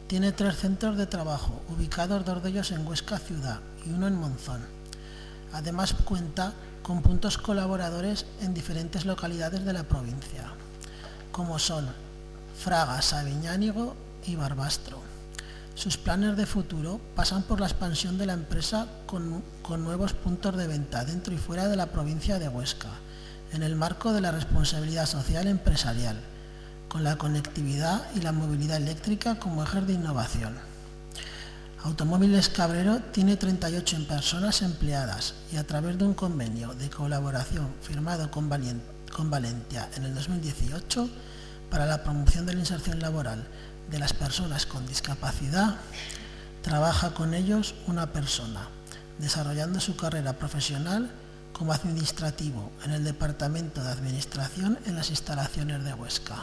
Tiene 3 centros de trabajo, ubicados 2 de ellos en Huesca ciudad y 1 en Monzón. Además cuenta con puntos colaboradores en diferentes localidades de la provincia, como son Fraga, Sabiñánigo y Barbastro. Sus planes de futuro pasan por la expansión de la empresa con nuevos puntos de venta dentro y fuera de la provincia de Huesca, en el marco de la responsabilidad social empresarial, con la conectividad y la movilidad eléctrica como ejes de innovación. Automóviles Cabrero tiene 38 personas empleadas y a través de un convenio de colaboración firmado con Valentia en el 2018 para la promoción de la inserción laboral de las personas con discapacidad, trabaja con ellos una persona, desarrollando su carrera profesional como administrativo en el Departamento de Administración en las instalaciones de Huesca.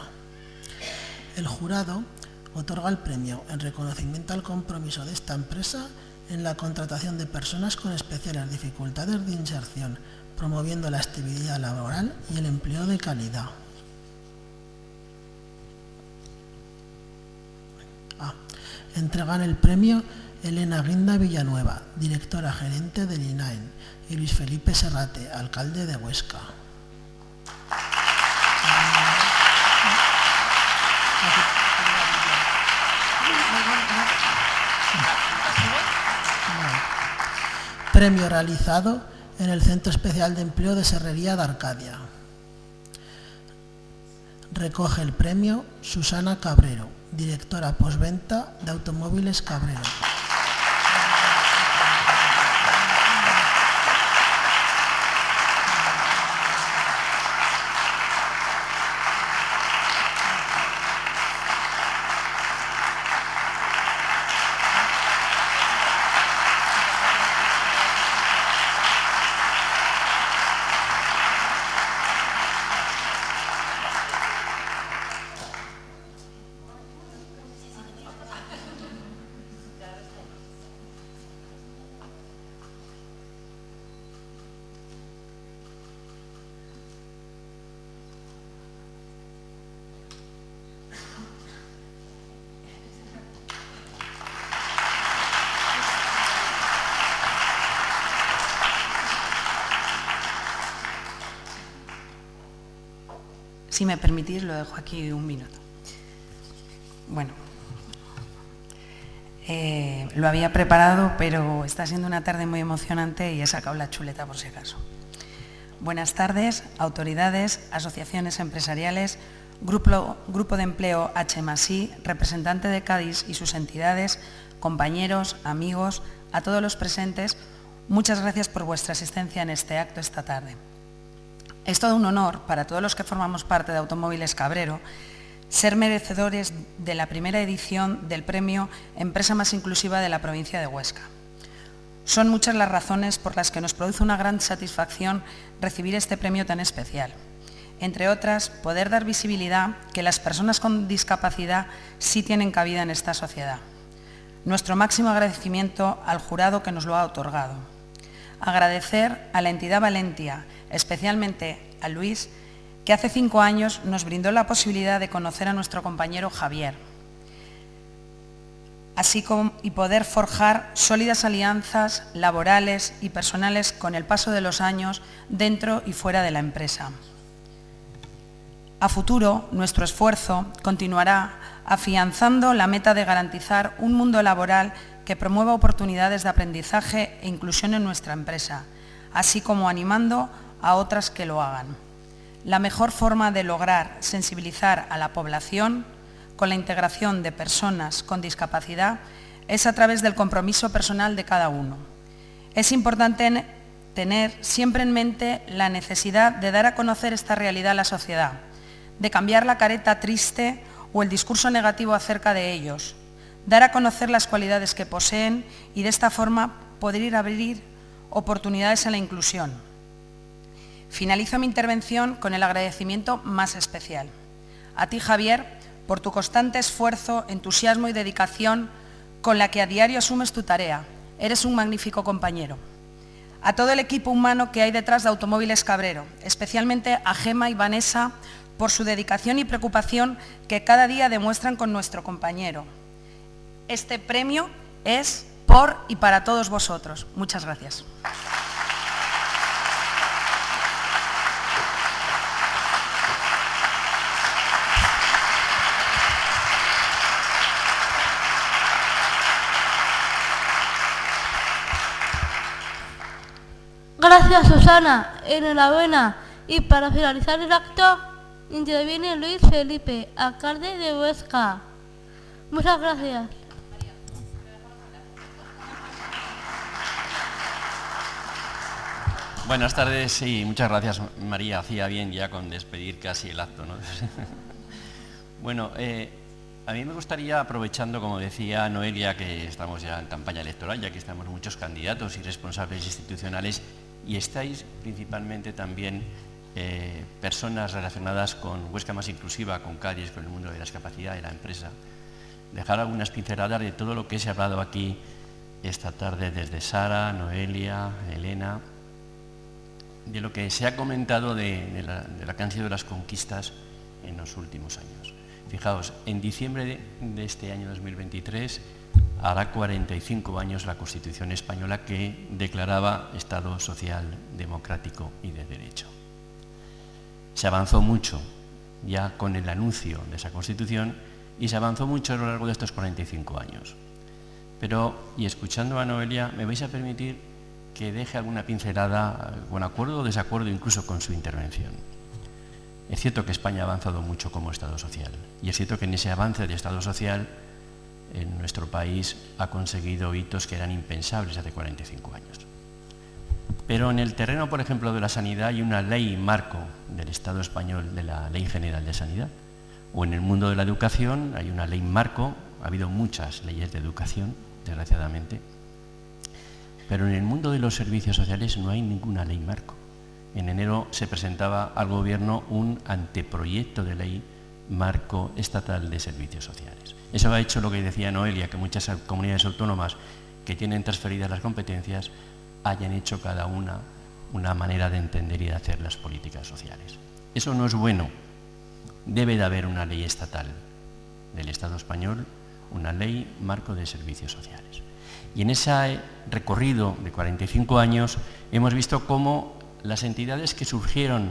El jurado otorga el premio en reconocimiento al compromiso de esta empresa en la contratación de personas con especiales dificultades de inserción, promoviendo la estabilidad laboral y el empleo de calidad. Entregan el premio Elena Guinda Villanueva, directora gerente del INAEN, y Luis Felipe Serrate, alcalde de Huesca. Premio realizado en el Centro Especial de Empleo de Serrería de Arcadia. Recoge el premio Susana Cabrero, directora postventa de Automóviles Cabrero. Si me permitís, lo dejo aquí un minuto. Bueno, lo había preparado, pero está siendo una tarde muy emocionante y he sacado la chuleta por si acaso. Buenas tardes, autoridades, asociaciones empresariales, Grupo de Empleo H+I, representante de Cádiz y sus entidades, compañeros, amigos, a todos los presentes, muchas gracias por vuestra asistencia en este acto esta tarde. Es todo un honor para todos los que formamos parte de Automóviles Cabrero ser merecedores de la primera edición del premio Empresa Más Inclusiva de la provincia de Huesca. Son muchas las razones por las que nos produce una gran satisfacción recibir este premio tan especial. Entre otras, poder dar visibilidad que las personas con discapacidad sí tienen cabida en esta sociedad. Nuestro máximo agradecimiento al jurado que nos lo ha otorgado. Agradecer a la entidad Valentia, especialmente a Luis, que hace 5 años nos brindó la posibilidad de conocer a nuestro compañero Javier, así como y poder forjar sólidas alianzas laborales y personales con el paso de los años dentro y fuera de la empresa. A futuro, nuestro esfuerzo continuará afianzando la meta de garantizar un mundo laboral que promueva oportunidades de aprendizaje e inclusión en nuestra empresa, así como animando a otras que lo hagan. La mejor forma de lograr sensibilizar a la población con la integración de personas con discapacidad es a través del compromiso personal de cada uno. Es importante tener siempre en mente la necesidad de dar a conocer esta realidad a la sociedad, de cambiar la careta triste o el discurso negativo acerca de ellos, dar a conocer las cualidades que poseen y de esta forma poder abrir oportunidades a la inclusión. Finalizo mi intervención con el agradecimiento más especial. A ti, Javier, por tu constante esfuerzo, entusiasmo y dedicación con la que a diario asumes tu tarea. Eres un magnífico compañero. A todo el equipo humano que hay detrás de Automóviles Cabrero, especialmente a Gema y Vanessa, por su dedicación y preocupación que cada día demuestran con nuestro compañero. Este premio es por y para todos vosotros. Muchas gracias. Gracias, Susana. Enhorabuena. Y para finalizar el acto, interviene Luis Felipe, alcalde de Huesca. Muchas gracias. Buenas tardes y muchas gracias, María. Hacía bien ya con despedir casi el acto, ¿no? Bueno, a mí me gustaría, aprovechando, como decía Noelia, que estamos ya en campaña electoral, ya que estamos muchos candidatos y responsables institucionales, y estáis principalmente también personas relacionadas con Huesca Más Inclusiva, con Cádiz, con el mundo de la discapacidad, de la empresa, dejar algunas pinceladas de todo lo que se ha hablado aquí esta tarde desde Sara, Noelia, Elena, de lo que se ha comentado de lo que han sido las conquistas en los últimos años. Fijaos, en diciembre de este año 2023 hará 45 años la Constitución española que declaraba Estado social, democrático y de derecho. Se avanzó mucho ya con el anuncio de esa Constitución y se avanzó mucho a lo largo de estos 45 años. Pero, y escuchando a Noelia, me vais a permitir que deje alguna pincelada, con acuerdo o desacuerdo incluso con su intervención. Es cierto que España ha avanzado mucho como Estado social y es cierto que en ese avance de Estado social en nuestro país ha conseguido hitos que eran impensables hace 45 años. Pero en el terreno, por ejemplo, de la sanidad hay una ley marco del Estado español, de la Ley General de Sanidad, o en el mundo de la educación hay una ley marco, ha habido muchas leyes de educación, desgraciadamente, pero en el mundo de los servicios sociales no hay ninguna ley marco. En enero se presentaba al Gobierno un anteproyecto de ley marco estatal de servicios sociales. Eso ha hecho lo que decía Noelia, que muchas comunidades autónomas que tienen transferidas las competencias hayan hecho cada una manera de entender y de hacer las políticas sociales. Eso no es bueno. Debe de haber una ley estatal del Estado español, una ley marco de servicios sociales. Y en ese recorrido de 45 años hemos visto cómo las entidades que surgieron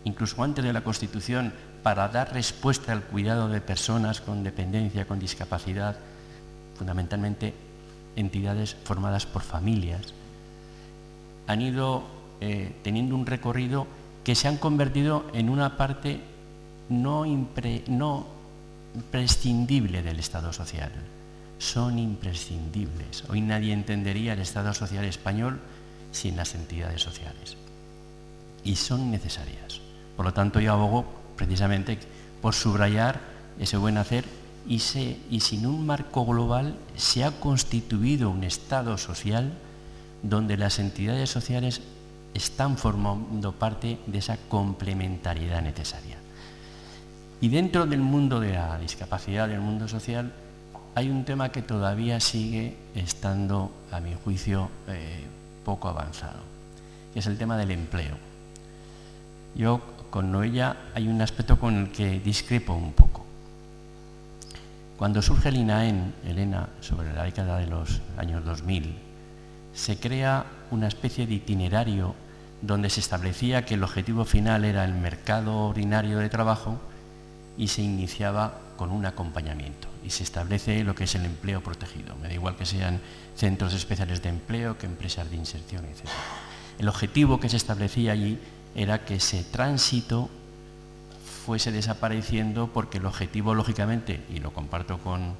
incluso antes de la Constitución para dar respuesta al cuidado de personas con dependencia, con discapacidad, fundamentalmente entidades formadas por familias, han ido teniendo un recorrido que se han convertido en una parte no imprescindible del Estado social. Son imprescindibles. Hoy nadie entendería el Estado social español sin las entidades sociales. Y son necesarias. Por lo tanto, yo abogo precisamente por subrayar ese buen hacer y sin un marco global se ha constituido un Estado social donde las entidades sociales están formando parte de esa complementariedad necesaria. Y dentro del mundo de la discapacidad, del mundo social, hay un tema que todavía sigue estando, a mi juicio, poco avanzado, que es el tema del empleo. Yo, con Noelia, hay un aspecto con el que discrepo un poco. Cuando surge el INAEN, Elena, sobre la década de los años 2000, se crea una especie de itinerario donde se establecía que el objetivo final era el mercado ordinario de trabajo y se iniciaba con un acompañamiento y se establece lo que es el empleo protegido. Me da igual que sean centros especiales de empleo que empresas de inserción, etc. El objetivo que se establecía allí era que ese tránsito fuese desapareciendo porque el objetivo, lógicamente, y lo comparto con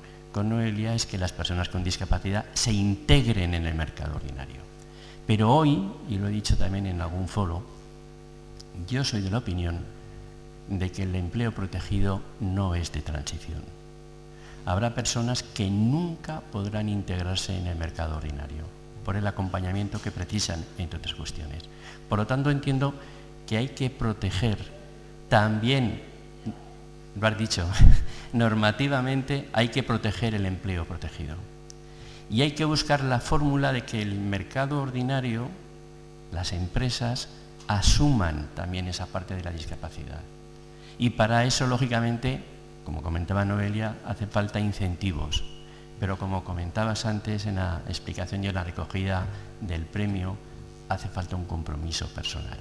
Noelia, es que las personas con discapacidad se integren en el mercado ordinario. Pero hoy, y lo he dicho también en algún foro, yo soy de la opinión de que el empleo protegido no es de transición. Habrá personas que nunca podrán integrarse en el mercado ordinario por el acompañamiento que precisan, entre otras cuestiones. Por lo tanto, entiendo que hay que proteger también lo has dicho, normativamente hay que proteger el empleo protegido. Y hay que buscar la fórmula de que el mercado ordinario, las empresas, asuman también esa parte de la discapacidad. Y para eso, lógicamente, como comentaba Noelia, hace falta incentivos. Pero como comentabas antes en la explicación y en la recogida del premio, hace falta un compromiso personal.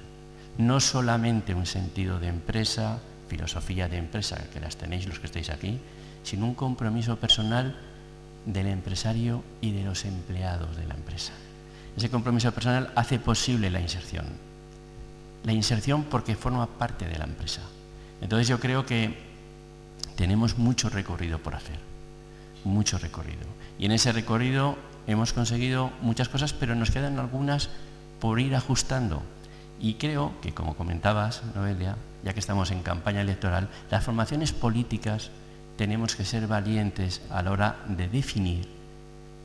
No solamente un sentido de empresa, filosofía de empresa, que las tenéis los que estáis aquí, sino un compromiso personal del empresario y de los empleados de la empresa. Ese compromiso personal hace posible la inserción. La inserción porque forma parte de la empresa. Entonces yo creo que tenemos mucho recorrido por hacer, mucho recorrido. Y en ese recorrido hemos conseguido muchas cosas, pero nos quedan algunas por ir ajustando. Y creo que, como comentabas, Noelia, ya que estamos en campaña electoral, las formaciones políticas tenemos que ser valientes a la hora de definir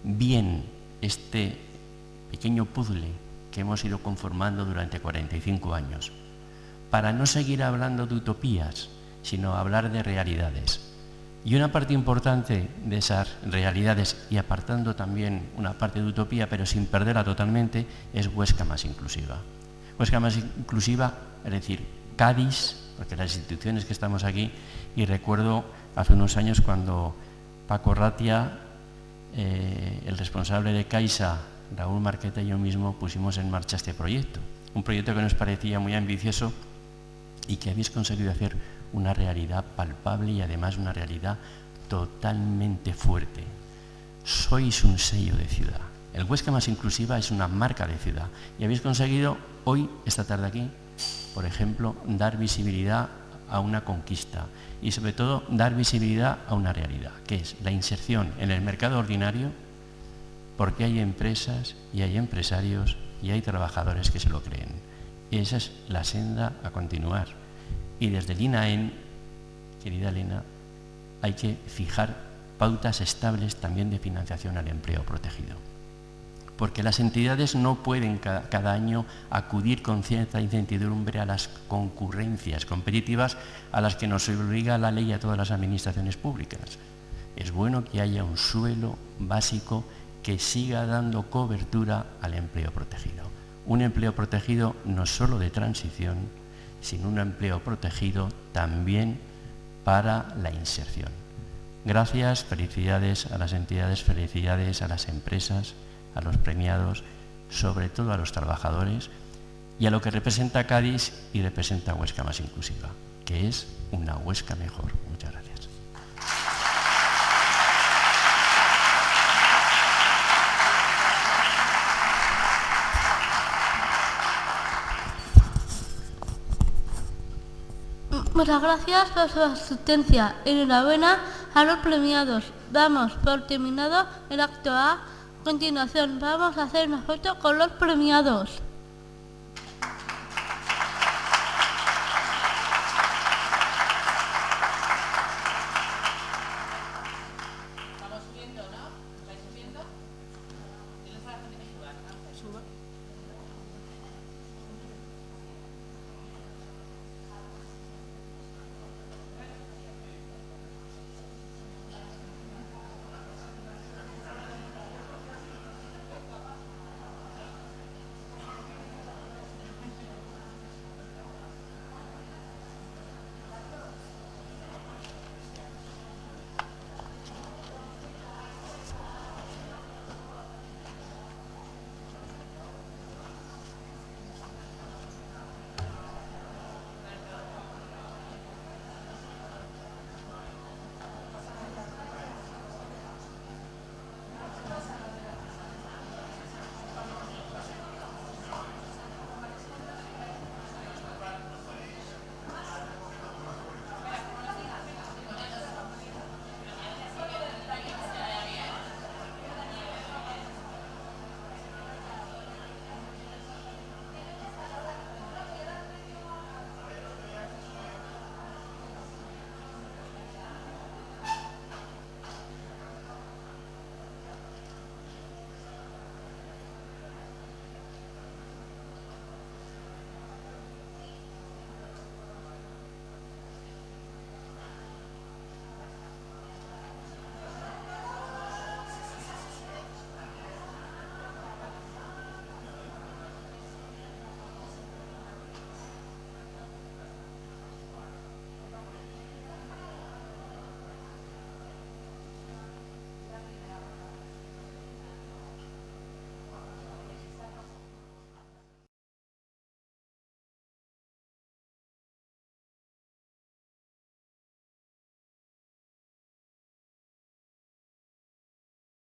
bien este pequeño puzzle que hemos ido conformando durante 45 años, para no seguir hablando de utopías, sino hablar de realidades. Y una parte importante de esas realidades, y apartando también una parte de utopía, pero sin perderla totalmente, es Huesca más inclusiva. Huesca más inclusiva, es decir, Cádiz, porque las instituciones que estamos aquí, y recuerdo hace unos años cuando Paco Ratia, el responsable de Caixa, Raúl Marqueta y yo mismo pusimos en marcha este proyecto. Un proyecto que nos parecía muy ambicioso y que habéis conseguido hacer una realidad palpable y además una realidad totalmente fuerte. Sois un sello de ciudad. El Huesca más inclusiva es una marca de ciudad y habéis conseguido hoy, esta tarde aquí, por ejemplo, dar visibilidad a una conquista y sobre todo dar visibilidad a una realidad, que es la inserción en el mercado ordinario, porque hay empresas y hay empresarios y hay trabajadores que se lo creen. Esa es la senda a continuar. Y desde el INAEN, querida Elena, hay que fijar pautas estables también de financiación al empleo protegido. Porque las entidades no pueden cada año acudir con cierta incertidumbre a las concurrencias competitivas a las que nos obliga la ley a todas las administraciones públicas. Es bueno que haya un suelo básico que siga dando cobertura al empleo protegido. Un empleo protegido no solo de transición, sino un empleo protegido también para la inserción. Gracias, felicidades a las entidades, felicidades a las empresas, a los premiados, sobre todo a los trabajadores y a lo que representa Cádiz y representa Huesca más inclusiva, que es una Huesca mejor. Muchas gracias. Muchas gracias por su asistencia. Enhorabuena a los premiados. Damos por terminado el acto A. A continuación vamos a hacer una foto con los premiados.